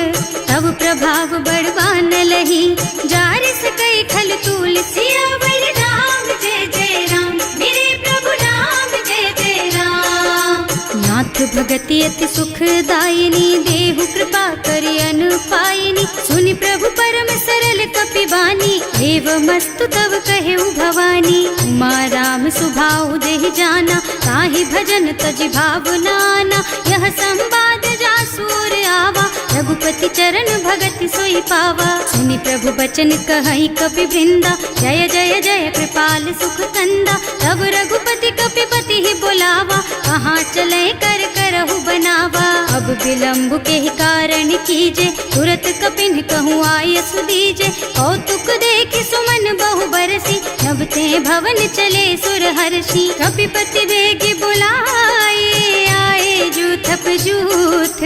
तब प्रभाव बड़वान लही, जार सकई खल तूल। सियावर राम जय जय राम, मेरे प्रभु राम जय जय राम। नाथ भगति अति सुखदायिनी, देहु कृपा करि अनुपायिनी। सुनि प्रभु परम सरल कपि बानी, एवमस्तु तव कहेउ भवानी। उमा राम सुभाउ देहि जाना, ताहि भजन तजि भावनाना। यह संवाद जासुर आवा, रघुपति चरण भगति सोई पावा। सुनि प्रभु बचन कहई कपि वृंदा, जय जय जय कृपाल सुख कंदा। तब रघुपति कपि पति ही बुलावा, कहाँ चले कर करहु बनावा। अब विलंब के ही कारण कीजे, तुरत कपिन कहूँ आयस दीजे। कौतुक देखि सुमन बहु बरसी, नभ ते भवन चले सुर हर्षि। कपिपति बेगी बुलाए, आए जूथप जूथ।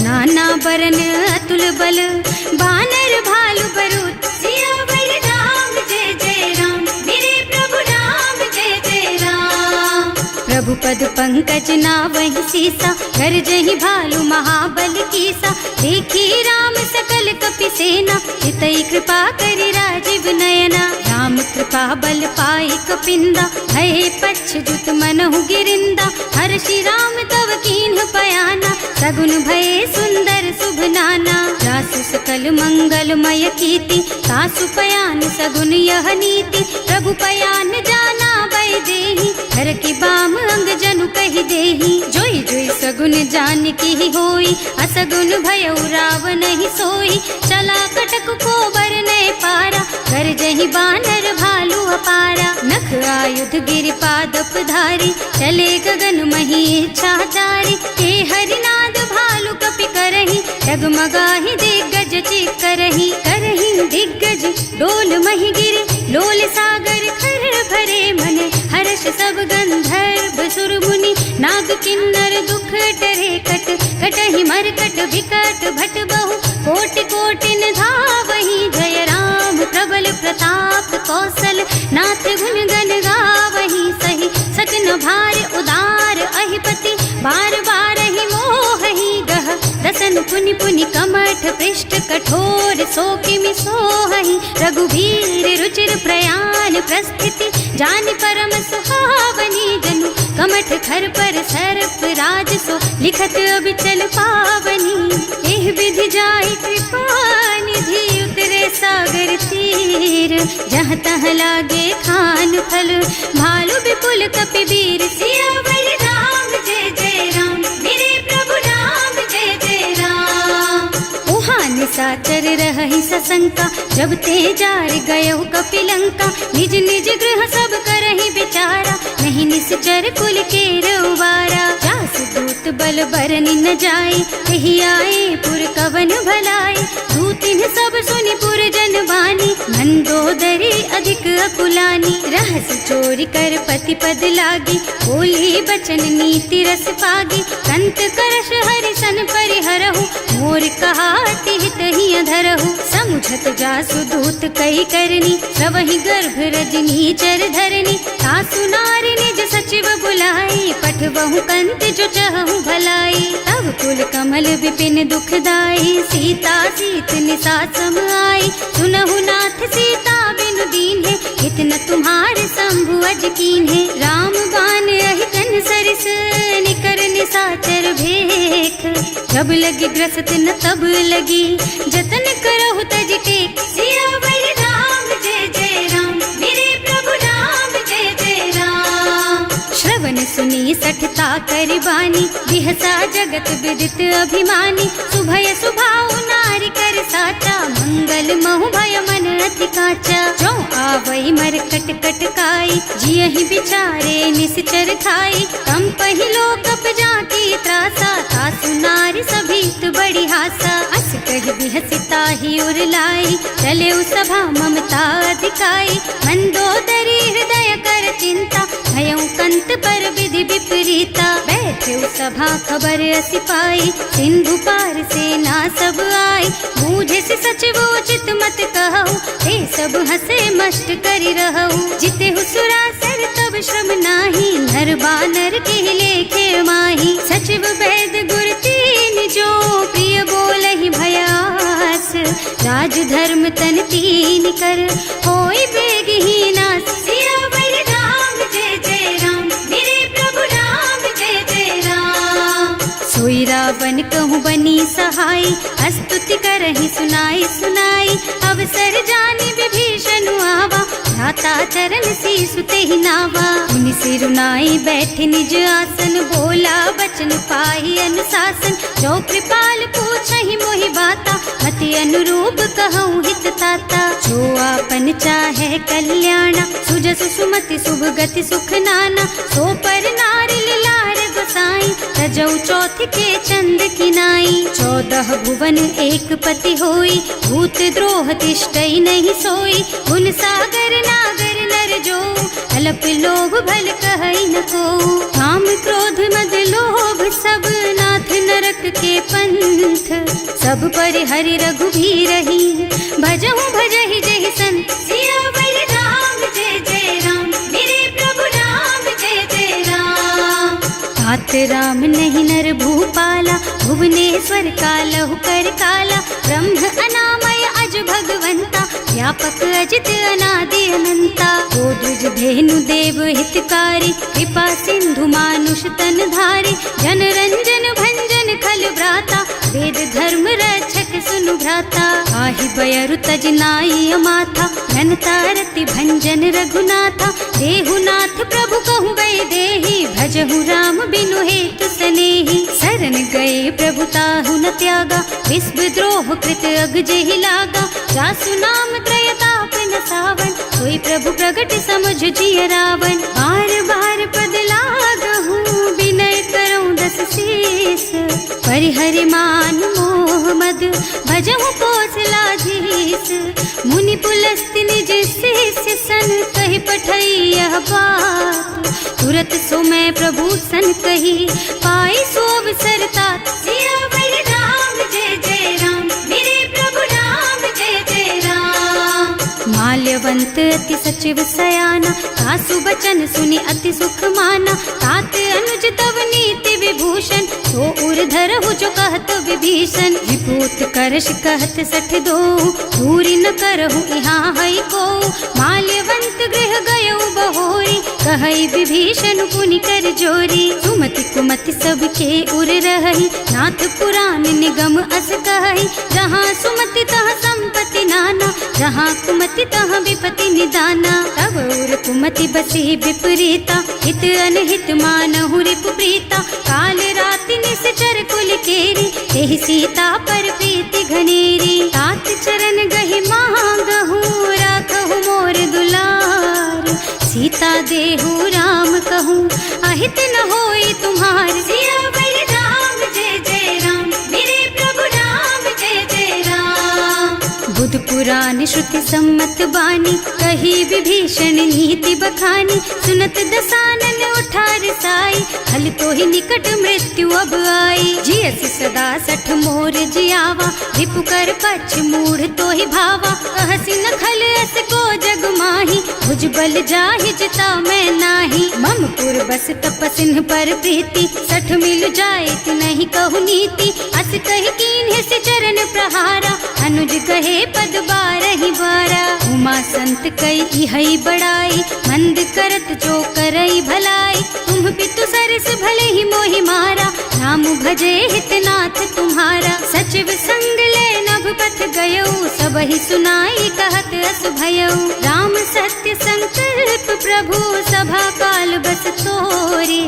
नाना बरन अतुल बल, बानर भालु बरूथ। सियावर राम जय जय राम, मेरे प्रभु राम जय जय राम। प्रभु पद पंकज नावहि सीसा, गरजहि भालु महाबल कीसा। देखी राम सकल कपि सेना, हितई कृपा करि राजीव नयना। राम कृपा बल पाई कपिंदा, भये पक्ष जुत मनहु गिरिंदा। हर्षि राम तव कीन्ह पयाना, सगुन भये सुंदर शुभ नाना। जासु सकल मंगलमय कीर्ति, तासु पयान सगुन यह नीति। प्रभु पयान जाना वै देहि, हर की बाम अंग जनु कहि देहि। जोई जोई सगुन जान की होई, असगुन भयउ रावण ही सोई। चला कटक को बरने पारा, कर जहि बानर भालु अपारा। नख आयुध गिरि पादप धारी, चले गगन मही इच्छाचारी। हे हरिनाद भालु कपि करहि, डगमगाहि दिग्गज चित करहि। करहि दिग्गज डोल मही गिरि, लोल सागर खर भरे मन। हर्ष सब गंधर्व सुर मुनि, नाग किन्नर दुख डरे कट। कटहि मरकट विकट भट बहु, कोटि कोटिन धावहि। जय राम प्रबल प्रताप कौशल, नाथ गुण गण गावहि। सही सतन भार उदार अहिपति, बार बार ही मोहि गह। रसन पुनि पुनि कमठ पृष्ठ, कठोर सो किमि सोहहि। रघुवीर रुचिर प्रयाण प्रस्थिति, जानि परम सुहावनी। जनु कमठ खर पर सर्प राज सो, लिखत अबिचल पावनी। एह विधि जाए कृपा निधि उतरे सागर तीर, जहाँ तहाँ लागे खान फल भालू विपुल कपिवीर। सियावर राम जय जय राम, मेरे प्रभु राम जय जय राम। उहान साचर रही सशंका, जब ते जार गयो कपिलंका। निज निज गृह सब करहि विचारा, नहीं निश्चर कुल के रउबारा। जास दूत बल बरनि न जाए, यही आए पुर कवन भलाई। दूतिन सब सुनि पुर जन बानी, मंदोदरी अधिक अकुलानी। रहस चोरी कर पति पद लागी, बोली बचन नीति रस पागी। कंत करश हरिसन परिहरहु, मोर कहाति हित ही अधरहु। समुझत जासु दूत कई करनी, सबहि गर्भ रजनी चर धरनी। सासु नारी निज सचिव बुलाई, पठबहु कंत जो चहु भलाई। तब कुल कमल विपिन दुखदाई, सीता सीत निसा सम आई। सुनहु नाथ सीता बिनु दीन है, इतना तुम्हारे शंभु अज कीन है। राम बान अहितन सरिस, निकर निसाचर भेख। जब लगी ग्रसत न तब लगी, जतन करहु तज टेक। सियावर राम जय जय राम, मेरे प्रभु राम जय जय राम। श्रवण सुनी सठता कर बानी, बिहसा जगत विदित अभिमानी। सुभय सुभाउ नारी कर साचा, मंगल महु भय मन अति काचा। जो आवई मर कट कट काई, जियहि बिचारे निश्चर खाई। कम पहिलो कप जाकी त्रासा, सासु नारी सभीत बड़ी हासा। अस कहि बिहसिता ही उर लाई, चले सभा ममता अधिकाई। मंदोदरी हृदय कर चिंता, भयउ कंत पर विधि विपरीता। बैठे सभा खबर असी पाई, सिंधु पार सेना सब आई। बूझे से सचिव उचित मत कहु, ते सब हसे मस्त करि रहु। जिते सुरासर तब श्रम नाही, नर बानर के लेखे माही। सचिव वैद गुर तीन जो, प्रिय बोलहि भयास। राज धर्म तन तीन कर, होई बेगहि नास। सियावर राम जय जय राम, मेरे प्रभु राम जय जय राम। सोई रावण कहूँ बनी सहाय, स्तुति करहि सुनाई सुनाई। अवसर जानी विभीषण आवा, भ्राता चरण शीसु तेहि नावा। मुनि सिरुनाई बैठे निज आसन, बोला बचन पाहि अनुशासन। जो कृपाल पूछहि मोहि बाता, मति अनुरूप कहूँ हित ताता। जो आपन चाहे कल्याणा, सुजसु सुमति शुभ गति सुख नाना। सो पर नारी लार गोसाई, तजौ चौथ के चंद किनाई। 14 भुवन एक पति होई, भूत द्रोह तिष्ठई नहीं सोई। गुण सागर नागर नर जो, अल्प लोभ भल कहई न को। काम क्रोध मद लोभ सब, नाथ नरक के पंथ। सब पर हरि रघुबीरहि, भजहु भजहि जहि संत। सियावर राम जय जय राम, मेरे प्रभु राम जय जय राम। तात राम नहीं नर भूपाला, भुवनेश्वर कालहु कर काला। ब्रह्म अनामय अज भगवंता, व्यापक अजित अनादि अनंता। गोद्विज धेनु देव हितकारी, कृपा सिंधु मानुष तन धारी। जन रंजन भंजन खल भ्राता, वेद धर्म रक्षक सुनु भ्राता। आहि बयरु तज नाई अमाथा, घनता रति भंजन रघुनाथा। देहुनाथ प्रभु कहूँ गए देहि, भजहु राम बिनु हेतु सनेहि। शरण गए प्रभु ताहु न त्यागा, विश्व द्रोह कृत अग जेहि लागा। जासु नाम त्रयताप न सावन, सोई प्रभु प्रगट समझ जिय रावण। बार बार पद लागहु, विनय करऊँ दस शीस। परिहरि मान मोह मद, भजहु कौशलाधीश। मुनि पुलस्त्य निज शिष्य सन, कहि पठई यह बात। तुरत सो मैं प्रभु सन कही, पाई सो अवसर तात। सियावर राम जय जय राम, मेरे प्रभु राम जय जय राम। माल्यवंत अति सचिव सयाना, सासु बचन सुनि अति सुख माना। तात अनुज तव नीति विभूषण, सो उर धरहु जो कहत विभीषण। विपूत करश कहत सठ दो, दूरी न करहु यहाँ हई को। माल्यवंत गृह गयो बहोरी, कहई विभीषण पुनि कर जोरी। सुमति कुमति सबके उर रही, नाथ पुराण निगम अस कही। जहाँ सुमति तहाँ संपत्ति नाना, जहाँ कुमति तहाँ विपत्ति निदाना। तब उर कुमति बसी विपरीता, हित अनहित मानहु रिपु प्रीता। काल राति निश्चर कुल केरी, तेहि सीता पर प्रीति घनेरी। तात चरण गहि मांगहु, राखहु मोर दुलार। सीता देहु राम कहूँ, अहित न होई तुम्हार। सियावर राम जय जय राम, मेरे प्रभु राम जय जय राम। बुध पुराण श्रुति सम्मत बानी, कही विभीषण नीति बखानी। सुनत दसानन उठा रसाई, हल तो ही निकट मृत्यु अब आई। जियसि सदा सठ मोर जियावा, रिपु कर पक्ष मूढ़ तो ही भावा। कहसि न खल अस को जग माही, भुज बल जाहि जिता मैं नाही। मम पुर बस तपसिन पर प्रीति, सठ मिल जाए नहीं कहु नीति। अस कहि कीन्ह से चरण प्रहारा, अनुज कहे पद बारहि बारा। उमा संत कई इहै बड़ाई, मंद करत जो करई भलाई। तुम पितु सरस भले ही मोहि मारा, नाम भजे हितनाथ तुम्हारा। सचिव संग ले नभ पथ गयो, सबहि सुनाई कहत अस भयो। राम सत्य संकल्प प्रभु, सभा काल बस तोरे।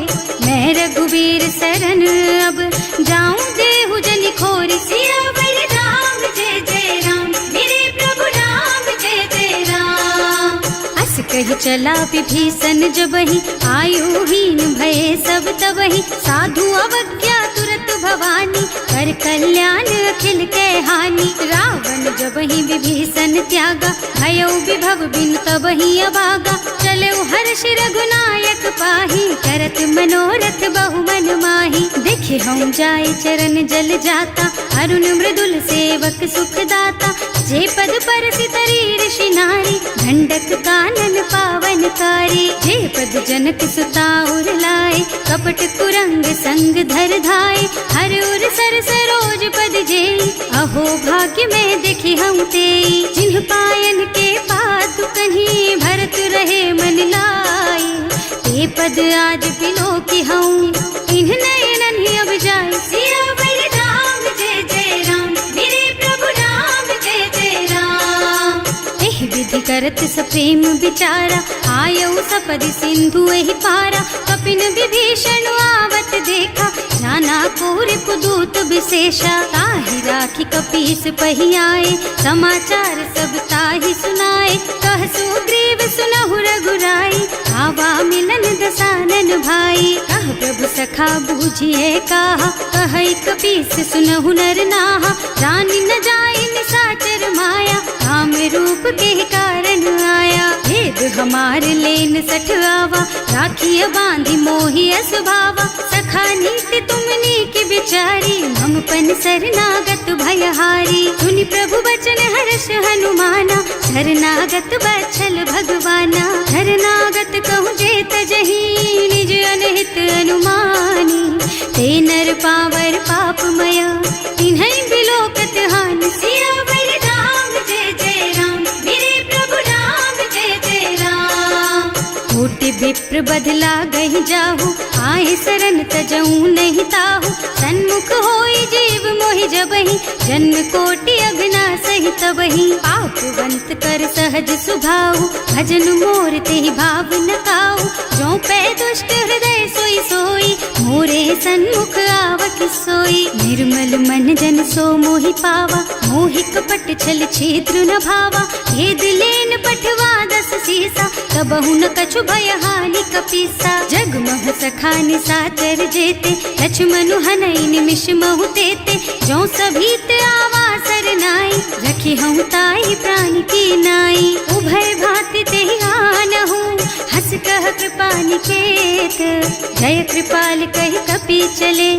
मैं रघुवीर शरण अब, जाऊं देहु जनि खोरी। सियावर राम जय जय राम, मेरे प्रभु राम जय जय राम। अस कहि चला विभीषण जबहि, आयुहीन भये सब तबहि। साधु अवज्ञा तुरत भवानी, कर कल्याण अखिल के हानि। रावण जबहि विभीषण त्यागा, भयो विभव बिनु तबहि अभागा। चलो हर्ष रघुनायक पाहि, करत मनोरथ बहु मन माहि। देखे हम जाय चरण जल जाता, अरुण मृदुल सेवक सुख दाता। जे पद परसि तरी ऋषि नारी, ढंडक कानन पावनकारी। जे पद जनक सुता उर लाए, कपट कुरंग संग धर धाय। हर उर सर सरोज पद जेई, अहो भाग्य में देखी हम तेई। जिन्ह पायन के पादु कन्ही, भरत रहे मन लाई। ते पद आज बिलो की हूँ, इन्ह नयनन ही अब जाए। सियावर राम जय जय राम, मेरे प्रभु राम जय जय राम। एह विधि करत सप्रेम विचारा, आयऊ सपदि सिंधु एहि पारा। कपिन विभीषण आवत देखा, जाना पूरे पुदूत विशेषा। ताहि राखी कपीस पहि आए, समाचार सब ताहि सुनाए। कह सुग्रीव सुनहु रघुराई, आवा मिलन दसानन भाई। कह प्रभु सखा बूझिए काहा, कहै कपीस सुनहु नर नाहा। जानि न जाय निशाचर माया, काम रूप के कारण आया। भेद हमार लेन सठ आवा, राखिय बांधि मोहि स्वभावा। सखा नीति तुमनी की बिचारी, हम पन शरणागत भयहारी। सुनि प्रभु बचन हर्ष हनुमाना, शरणागत बछल भगवाना। शरणागत कहूँ जेत जही, निज अनहित अनुमानी। ते नर पावर पापमया, तिन्है बिलोकत हानि। सियावर राम जय जय राम, मेरे प्रभु राम जय जय राम। कोटि विप्र बदला गहि जाहु, आए शरण तजऊ नहीं ताहु। सन्मुख होई जीव मोहि जबहि, जन्म कोटि अगना सहि तबहि। पापवंत कर सहज सुभाऊ, भजन मोर तेहि भाव न काऊ। जो पै दुष्ट हृदय सोई सोई, मोरे सन्मुख आवक सोई। निर्मल मन जन सो मोहि पावा, मोहि कपट छल छिद्र न भावा। भेद लेन पठवा दस सीसा, तबहु न कछु भय हानि कपीसा। जग मह सखा निशाचर जेते, लक्ष्मनु हनई निमिष महु तेते। जो सभीत आवा सरनाई, रखी हूँ ताई प्राण की नाई। उभय भांति तेहि आनहु, हस कह कृपा निकेत। जय कृपाल कहि कपि चले,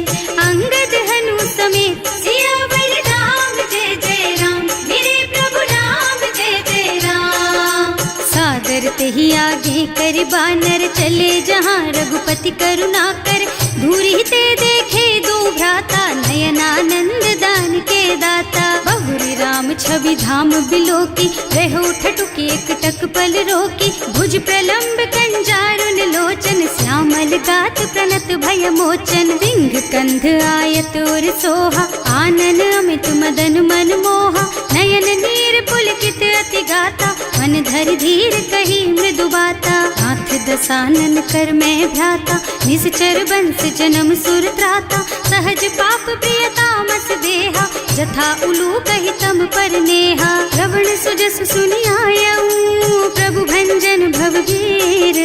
अंगद हनु समेत। सियावर राम जय जय राम, मेरे प्रभु राम जय जय राम। सादर तेहि आगे कर बानर, चले जहाँ रघुपति करुणा कर। दूरी ते देखे दो भ्राता, नयनानंद दान के दाता। बहुरी राम छ छवि धाम बिलोकी, रहो ठटुकी एक टक पल रोकी। भुज प्रलंब कंजारुन लोचन, श्यामल गात प्रणत भय मोचन। विंग कंध आयत और सोहा, आनन अमित मदन मन मोहा। नयन नीर पुलकित अति गाता, मन धर धीर कही मृदु बाता। नाथ दसानन कर मैं भ्राता, निश्चर बंस जन्म सुर त्राता। सहज पाप प्रिय तामस देहा, जथा उलू कही तम पर नेहा। श्रवण सुजस सुनि आयऊ, प्रभु भंजन भवभीर।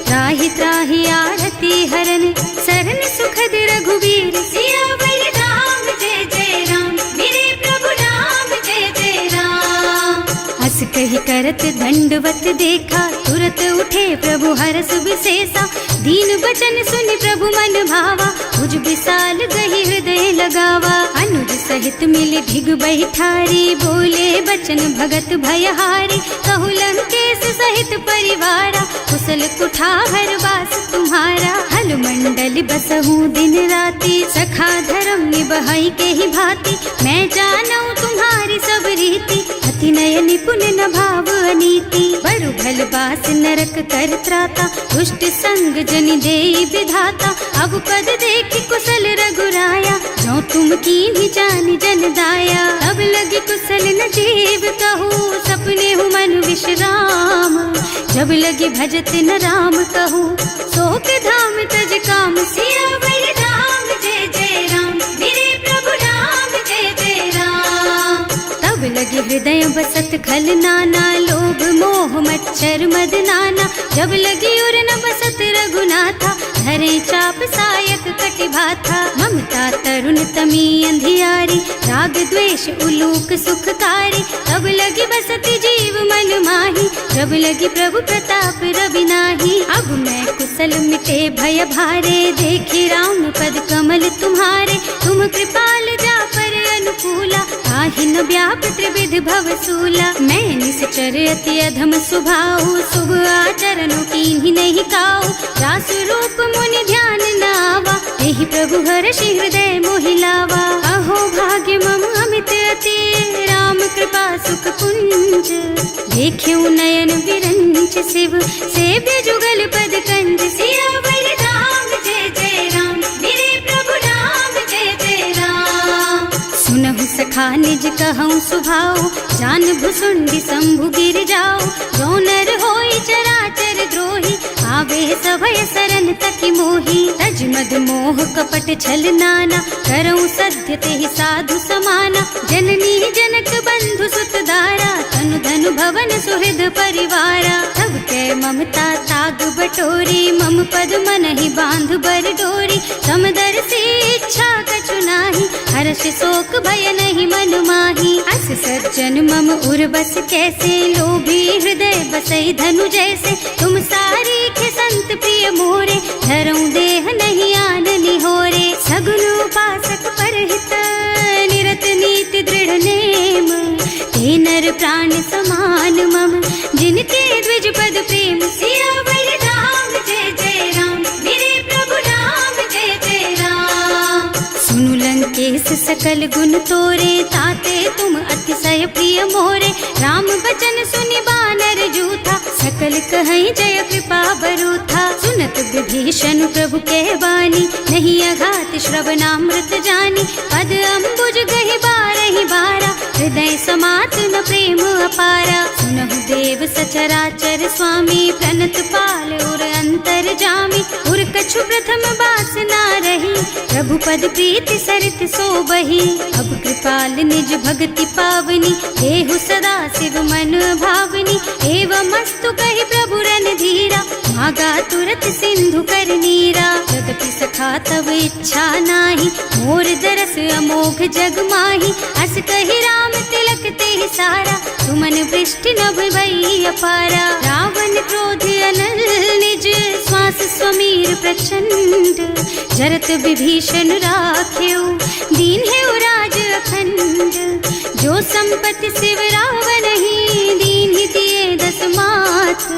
त्राहि त्राहि आरती हरन, सरन सुखद रघुबीर। सियावर राम जय जय राम, मेरे प्रभु राम जय जय राम। हस कही करत दंडवत देखा, तुरत उठे प्रभु हरस विशेषा। दीन बचन सुनि प्रभु मन भावा, भुज विशाल गही हृदय लगावा। अनुज सहित मिल ढिग बैठारी, बोले बचन भगत भयहारी। कहु लंकेश सहित परिवारा, कुशल कुठार वास तुम्हारा। हल मंडल बसहु दिन राति, सखा धर्म निबहाई के ही भांति। मैं जानऊ तुम्हारी सब रीति, अति नय निपुण न भाव अनीति। बरु भल बास नरक कर त्राता, दुष्ट संग जनि देई विधाता। अब पद देखि कुशल रघुराया, जो तुम कीन्ही जानि जन दाया। अब लगी कुशल न जीव कहू, सपने हूँ मन विश्राम। जब लगी भजत न राम कहू, शोक धाम तज काम। सियावर राम जय जय राम, मेरे प्रभु राम जय जय राम। तब लगी हृदय बसत खल नाना, लोभ मोह मच्छर मद नाना। जब लगी उर न बसत रघुनाथा, धरे चाप सायक कटिभाथा। ममता तरुण तमी अंधियारी, राग द्वेष उलूक सुखकारी। तब लगी बसती जीव मन माही, जब लगी प्रभु प्रताप रवि नाही। अब मैं कुशल मिटे भय भारे, देखी राम पद कमल तुम्हारे। तुम कृपाल जा पर अनुकूला, ताहि न व्याप त्रिविध भव सूला। मैं निश्चर अति अधम स्वभाव, शुभ आचरणों कीन्ही नहीं काऊ। रासु रूप मुनि ध्यान न आवा, एहि प्रभु हर्षि हृदय मोहि लावा। अहो भाग्य मम अमित अति, राम कृपा सुख पुंज। देख्यऊ नयन विरंच शिव, सेव्य जुगल पद कंज। सियावर राम जय जय राम, मेरे प्रभु राम जय जय राम। सुनहु सखा निज कहऊँ सुभाऊ, जान भुसुंडी शंभु गिर जाओ। जो नर होई चराचर द्रोही, आवे सभय सरन तकी मोही। तज मद मोह कपट छल नाना, करऊँ सत्य तेहि साधु समाना। जननी जनक बंधु सुत दारा, तनु धनु भवन सुहृद परिवारा। तब कै ममता ताग बटोरी, मम पद मन ही बांध बर डोरी। समदर्शी इच्छा कछु नाही, हर्ष शोक भय नहीं मन माही। अस सज्जन मम उर बस कैसे, लोभी हृदय बसई धनु जैसे। तुम सारी के संत प्रिय मोरे, धरऊँ देह नहीं आन निहोरे। सगुन उपासक परहित, निरत नीति दृढ़ नेम। ते नर प्राण समान मम, जिनके द्विज पद प्रेम। सियावर राम जय जय राम, मेरे प्रभु राम जय जय राम। सुनु लंकेश सकल गुण तोरे, ताते तुम अतिशय प्रिय मोरे। राम बचन सुनि बानर जूथा, सकल कहई जय कृपा बरूथा। सुनत विभीषण प्रभु के बानी, नहीं अघात श्रवणामृत जानी। पद अम्बुज गहि बारहि बारा, हृदय समात न प्रेम अपारा। सुनहु देव सचराचर स्वामी, प्रणत पाल उर अंतर जामी। उर कछु प्रथम बास ना रही, प्रभु पद प्रीति सरित सो बही। अब कृपाल निज भक्ति पावनी, देहु सदा शिव मन भावनी। एवं मस्तु कहि प्रभु रन धीरा, मागा तुरत सिंधु कर नीरा। जगति सखा तब इच्छा नाही, मोर दरस अमोघ जग माही। अस कहि राम तिलक तेहि सारा, सुमन वृष्टि नभ भई अपारा। रावण क्रोध अनल निज, श्वास स्वमीर प्रचंड। जरत विभीषण राख्यो, दीन है राज अखंड। जो संपत्ति शिव रावण ही, दीन ही दिए दस माथ।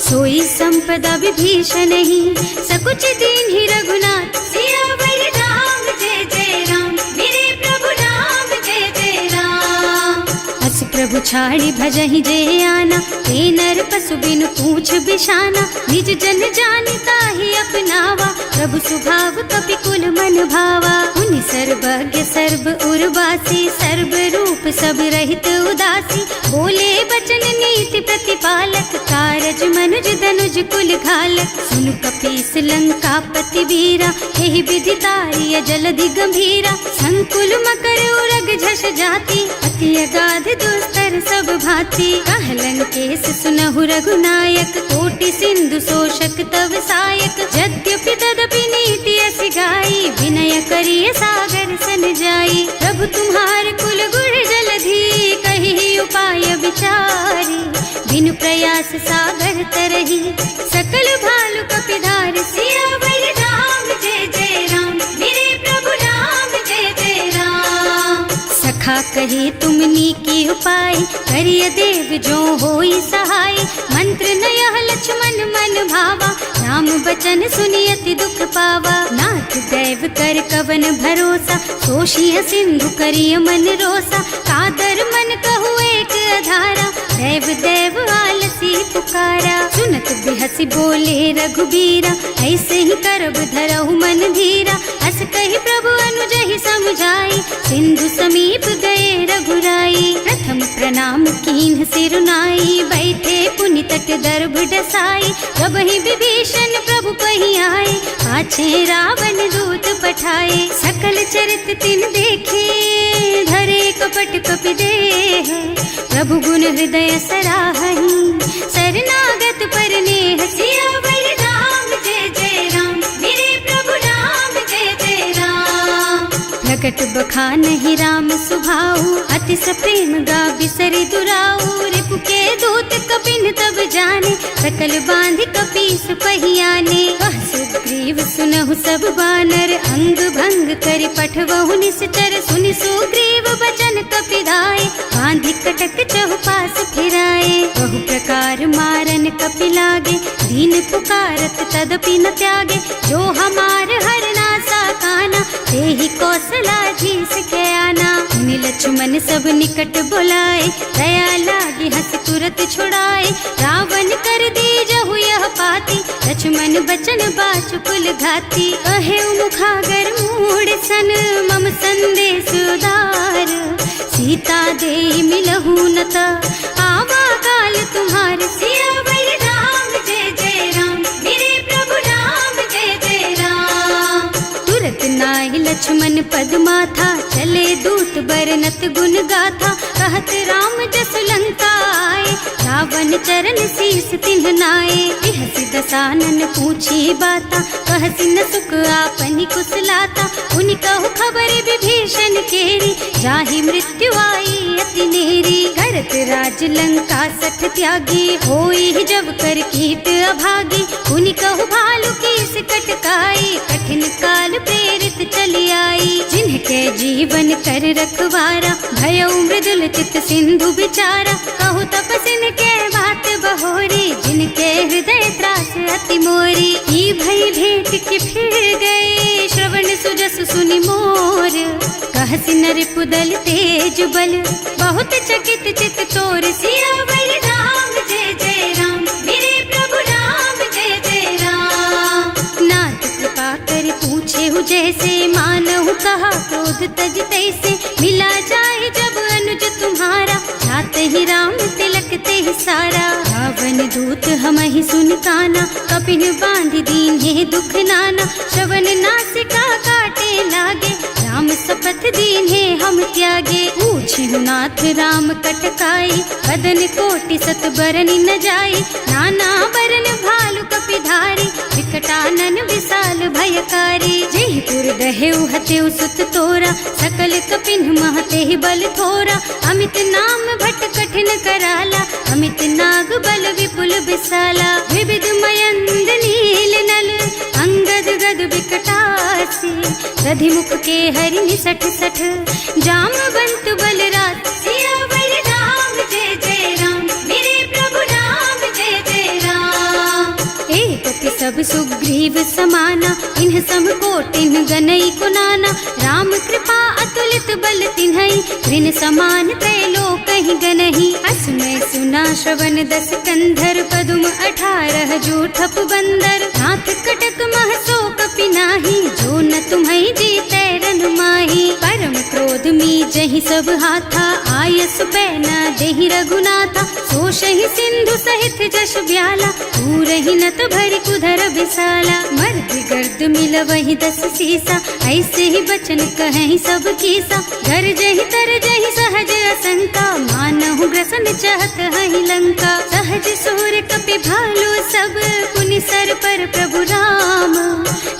सोई संपदा विभीषण ही, सकुच दीन ही रघुनाथ। सियावर राम जय जय राम, मेरे प्रभु राम जय जय राम। अस छाड़ी भजहि जे आना, हे नर पशु बिनु पूछ बिशाना, निज जन जानता ही अपनावा, प्रभु स्वभाव कपि कुल मन भावा। उनि सर्वज्ञ सर्व उर्वासी, सर्व रूप सब रहित उदासी, बोले बचन नीति प्रतिपालक, कारज मनुज धनुज कुल घालक। सुनु कपीस लंका पति वीरा, एहि विधि तारिय जलधि गंभीरा, संकुल मकर उरग झष जाति, अति अगाध दुस्तर सब भांति। कहलन केस सुनहु रघुनायक, कोटि सिंधु शोषक तव सायक, यद्यपि तदपि नीति अस गाई, विनय करिय सागर सन जाई। प्रभु तुम्हार कुल गुण जलधि, कहि उपाय विचारी, बिनु प्रयास सागर तरही, सकल भालु कपिधार। सियावर राम जय जय राम, मेरे प्रभु राम जय जय राम। सखा कहे तुमनी की उपाय, करिय देव जो होई सहाय। मंत्र नयह लक्ष्मण मन भावा, राम बचन सुनि अति दुख पावा। नाथ दैव कर कवन भरोसा, सोषिय सिंधु करिय मन रोसा। कादर मन कहु एक अधारा, देव देव आलसी पुकारा। सुनत बिहसी बोले रघुबीरा, ऐसे ही करब धरहु मन धीरा। अस कहि प्रभु अनुजहि समझाई, सिंधु समीप गए रघुराई। प्रथम प्रणाम कीन्ह सिर नाई, बैठे पुनि तट दर्भ डसाई। कबहि विभीषण प्रभु पहि आए, पाछे रावण दूत पठाए। सकल चरित तिन देखे, धरे कपट कपि देह। प्रभु गुण हृदय सराहहि, शरणागत पर नेह। सियावर राम जय जय राम, मेरे प्रभु राम जय जय राम। प्रकट बखानहि राम सुभाऊ, अति सप्रेम गा बिसरि दुराऊ। रिपु के दूत कपिन तब जाने, सकल बांध कपीस पहि आने। कह सुग्रीव सुनहु सब बानर, अंग भंग करि पठवहु निश्चर। सुनि सुग्रीव बचन कपिधाय, बांधि कटक चहुपास फिराए। बहु प्रकार मारन कपि लागे, दीन पुकारत तदपि न त्यागे। जो हमार हरना साकाना, तेहि कौशलाधीश के आना। मुनि लक्ष्मण सब निकट बुलाए, दया लागी हंस तुरत छुड़ाए। रावण कर दीजहु यह पाती, लक्ष्मण बचन बाचु कुल घाती। कहे मुखागर मूढ़ सन, मम संदेश उदार। सीता दे मिलहु न ता, आवा काल तुम्हार। सियावर राम जय जय राम, मेरे प्रभु राम जय जय राम। तुरत नाहि लक्ष्मण पद माथा, चले दूत बरनत गुण गाथा। कहत राम जस लंका आए, रावण चरण शीस तिन्ह नाए। बिहसि दसानन पूछी बाता, कहसि न सुख आपनि कुशलाता। उनि कहु खबर विभीषण केरी, जाहि मृत्यु आई अति नेरी। करत राज लंका सठ त्यागी, होई जब कर कीट अभागी। उनि कहु भालु कीस कटकाई, कठिन काल प्रेरित चली आई। जिनके जीवन कर रखवारा, भयउ मृदुल चित सिंधु बिचारा। कहु तपसिन के बात बहोरी, जिनके हृदय त्रास अति मोरी। ई भई भेंट के फिर गए, श्रवण सुजस सुनि मोर। कहसि नर पुदल तेज बल, बहुत चकित चित तोर। सियावर राम जय जय राम, मेरे प्रभु राम जय जय राम। नाथ कृपा कर पूछे हु जैसे, मानहु कहा क्रोध तज तैसे। मिला जाए जब अनुज तुम्हारा, जात ही राम तिलक ते सारा। रावण दूत हमहि सुन काना, कपिन बांधि दीन्हे दुख नाना। श्रवण नासिका काटे लागे, राम शपथ दीन्हे हम त्यागे। पूछिहु नाथ राम कटकाई, बदन कोटि सत बरनि न जाई। नाना बरन भालु कपिधारी, विकटानन विशाल भयकारी। जेहि पुर दहेउ हतेउ सुत तोरा, सकल कपिन महते बल थोरा। अमित नाम भट कठिन कराला, अमित नाग बल विपुल विशाला। विविध मयंद नील नल, अंगद गद विकटासी। दधिमुख के हरि निसठ सठ, जामवंत बलराज। सियावर राम जय जय राम, मेरे प्रभु राम जय जय राम। एक सब सुग्रीव समाना, इन्ह सम कोटिन गनई कुनाना। राम कृपा अतुलित बल तिन्हई, ऋण समान त्रैलोक कहीं गनहि। असमय सुना श्रवण 10 कंधर, पदुम 18 जूठप बंदर। नाथ कटक महसो कपि नाही, जो न तुम्है जीतै रन माही। परम क्रोध मी जहि सब हाथा, आयस पैना देहि रघुनाथा। सोषहि सिंधु सहित जश ब्याला, पूरहि नत भरि कुधर बिसाला। मर्द गर्द मिलवहि 10 सीसा, ऐसे ही बचन कहीं सब कीसा। गरजहि तरजहि सहज असंका, मानहु ग्रसन चाहत हहि लंका। सहज सूर कपि भालु सब, पुनि सर पर प्रभु राम।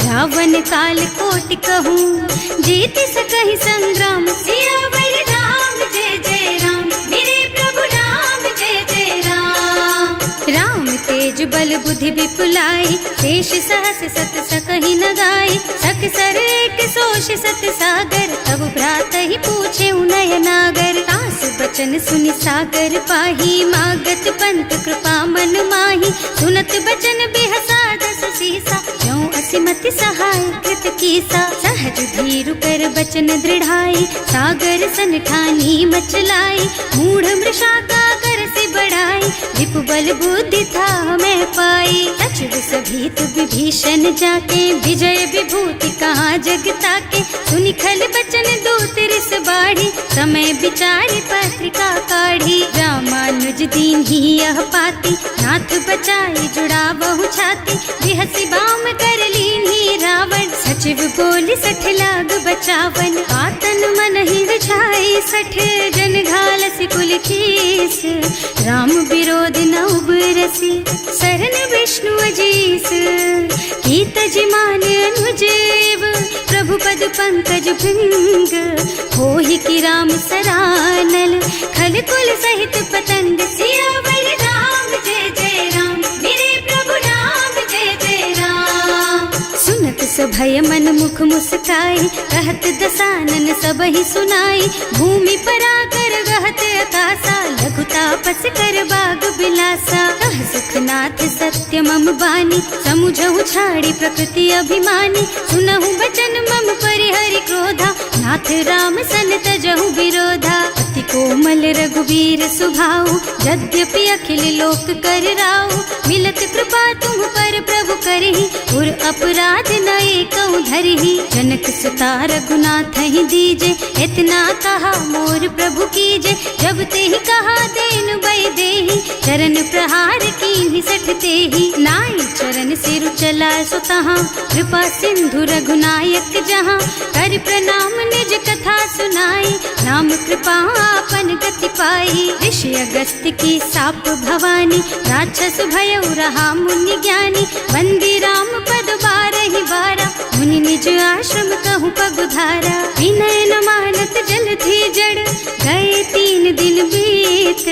रावण काल कोटि कहूँ, जीत सकहि संग्राम। सियावर राम जय जय राम, मेरे प्रभु राम जय जय राम। राम तेज बल बुद्धि विपुलाई, शेष सहस सत सकहि न गाई। सकसर एक सोष सत सागर, तब भ्रात ही पूछे उनय नागर। तास बचन सुनि सागर पाही, मागत पंत कृपा मन माही। सुनत बचन बिहसा 10 सीसा, ज्यों असिमति सहाय कृत कीसा। सहज धीरु कर बचन दृढ़ाई, सागर सन ठानी मचलाई। मूढ़ मृषा का कर से बढ़ाई, विपु बल बुद्धि था मैं पाई। सचिव सभीत विभीषण जाके, विजय विभूति कहाँ जग ताके। सुनि खल बचन दूत रिस बाढ़ी, समय विचारि पत्रिका काढ़ी। रामानुज दीन ही यह पाती, नाथ बचाई जुड़ा बहु छाती। बिहसी बाम कर लीन्ही रावण, सचिव बोली 60 लाग बचावन। आतन मन ही रिझाई 60, जन घालसी कुल कीस। राम विरोध न उबरसी, शरण विष्णु अजीस। कीत जिमान अनुजेव, प्रभु पद पंकज भृंग। होहि की राम सरानल, खल कुल सहित पतंग। सियावर राम जय जय राम, मेरे प्रभु राम जय जय राम। सुनत सभय मन मुख मुस्काई, कहत दसानन सबहि सुनाई। भूमि पराकर गहत अकासा, लघु तापस कर बाग बिलासा। कह सुखनाथ सत्य मम बानी, समुझहु छाड़ी प्रकृति अभिमानी। सुनहु बचन मम परिहरि क्रोधा, नाथ राम सन तजहु विरोधा। अति कोमल रघुवीर सुभाऊ, यद्यपि अखिल लोक कर राऊ। मिलत कृपा तुम पर प्रभु करहि, उर अपराध न एकौ धरहि। जनक सुता रघुनाथ ही दीजे, इतना कहा मोर प्रभु कीजे। जब ते ही कहा देन बय देहि, चरण प्रहार कीन्हि 60 तेहि। नाई चरण सिरु चला सो तहाँ, कृपा सिंधु रघुनायक जहाँ। कर प्रणाम निज कथा सुनाई, राम कृपा आपन गति पाई। ऋषि अगस्त्य की साप भवानी, राक्षस भयउ रहा मुनि ज्ञानी। बंदी राम पद 12 बारा, मुनि निज आश्रम कहूँ पगुधारा। विनय न मानत जल थी जड़, गए 3 दिन बीत।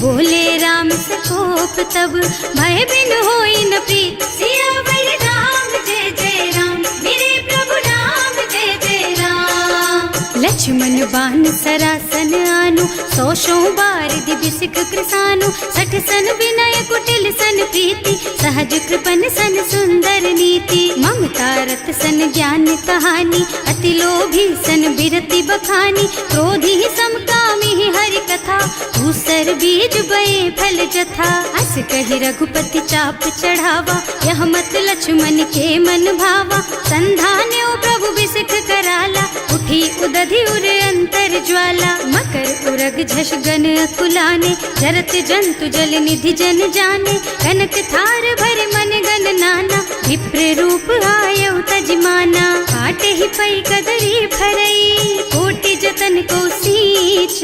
बोले राम सकोप तब, भय बिन होई न प्रीत। सियावर राम जय जय राम, मेरे प्रभु राम जय जय राम। लक्ष्मण बान सरासन आनु, 100 बार दिव्य सिख कृसानु। 60 सन विनय कुटिल सन प्रीति, सहज कृपन सन सुंदर नीति। ममता रत सन ज्ञान कहानी, अति लोभी सन बिरति बखानी। क्रोधी समकामी हरि कथा, दूसर बीज बये फल जथा। अस कहि रघुपति चाप चढ़ावा, यह मत लक्ष्मण के मन भावा। संधान्यो प्रभु बिसिख कराला, उठी उदधि उर अंतर ज्वाला। मकर उरग झष गन अकुलाने, जरत जंतु जल निधि जन जाने। कनक थार भर मन गन नाना, विप्र रूप आयउ तजमाना। काटे ही पै कदरी फरई, कोटि जतन को सींच।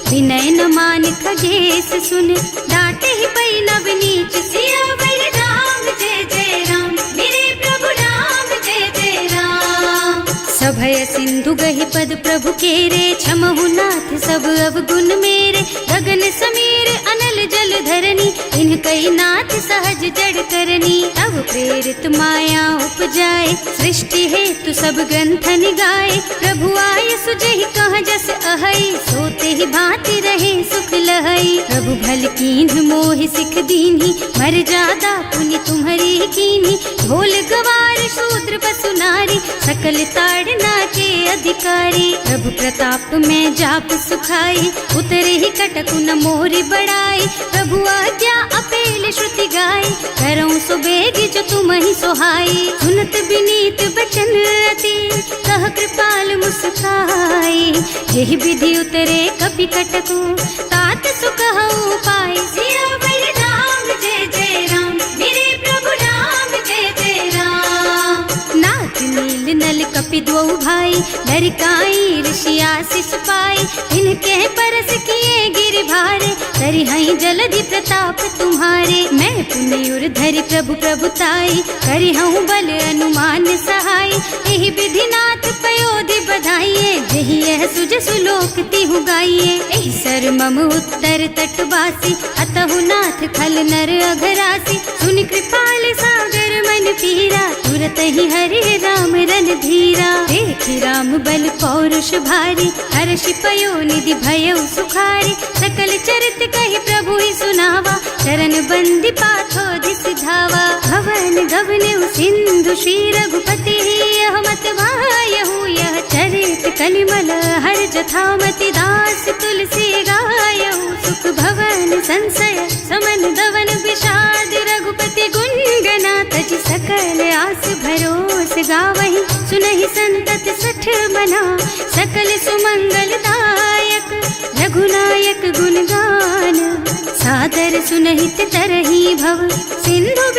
विनय न मान खगेश सुन, डांटे ही पै नव नीच। सियावर राम जय जय राम, मेरे प्रभु राम जय जय राम। सभय सिंधु गहि पद प्रभु केरे, क्षमहु नाथ सब अवगुण मेरे। गगन समीर अनल जल जल धरनी, इन कई नाथ सहज जड़ करनी। तब प्रेरित माया उपजाए, सृष्टि हेतु सब ग्रंथन गाए। प्रभु आय सुजहि कह जस अहै, सोते ही भांति रहे सुख लहै। प्रभु भल कीन्ह मोहि सिख दीन्ही, मर जादा पुनि तुम्हरी कीन्ही। भोल गवार शूद्र पशु नारी, सकल ताड़ना के अधिकारी। प्रभु प्रताप में जाप सुखाई, उतरे ही कटकु न मोरि बड़ाई। प्रभु आज्ञा अपेल श्रुति गाई, करऊं सो बेग जो तुम ही सोहाई। सुनत विनीत बचन अति, कह कृपाल मुस्काई। यही विधि उतरे कपि कटकु, तात सुख हऊ पाई। सियावर राम जय जय राम, मेरे प्रभु राम जय जय राम। नाथ नील नल कपि द्वौ भाई, लरिकाई ऋषि आशीष पाई। इनके परस किए गिर भारे, तरि हई जलधि प्रताप तुम्हारे। मैं पुण्य उर धरि प्रभु प्रभुताई, करि हूँ बल अनुमान सहाय। यही विधि नाथ पयोधि बधाइए, जही यह सुज सुलोक तिहु गाइए। एहि सर मम उत्तर तटवासी, अतहु नाथ खल नर अघरासी। सुनि कृपाल सागर मन पीरा, तुरत ही हरे राम रन धीरा। देखि राम बल पौरुष भारी, हर्षि पयो निधि भयो सुखारी। सकल चरित कहि प्रभु ही सुनावा, चरण बंदी पाथो सिधावा। भवन गगन सिंधु श्री रघुपति, यह मत वायहु यह चरित कलिमल हर जथामति। दास तुलसी गायहु, सुख भवन संशय समन दवन विषाद। रघुपति गुण गना तज सकल आस भरोस गावहि। सुनहि संतत सठ मना, सकल सुमंगल दायक। रघुनायक गुण गान, सादर सुनहित तरही भव। सिंधु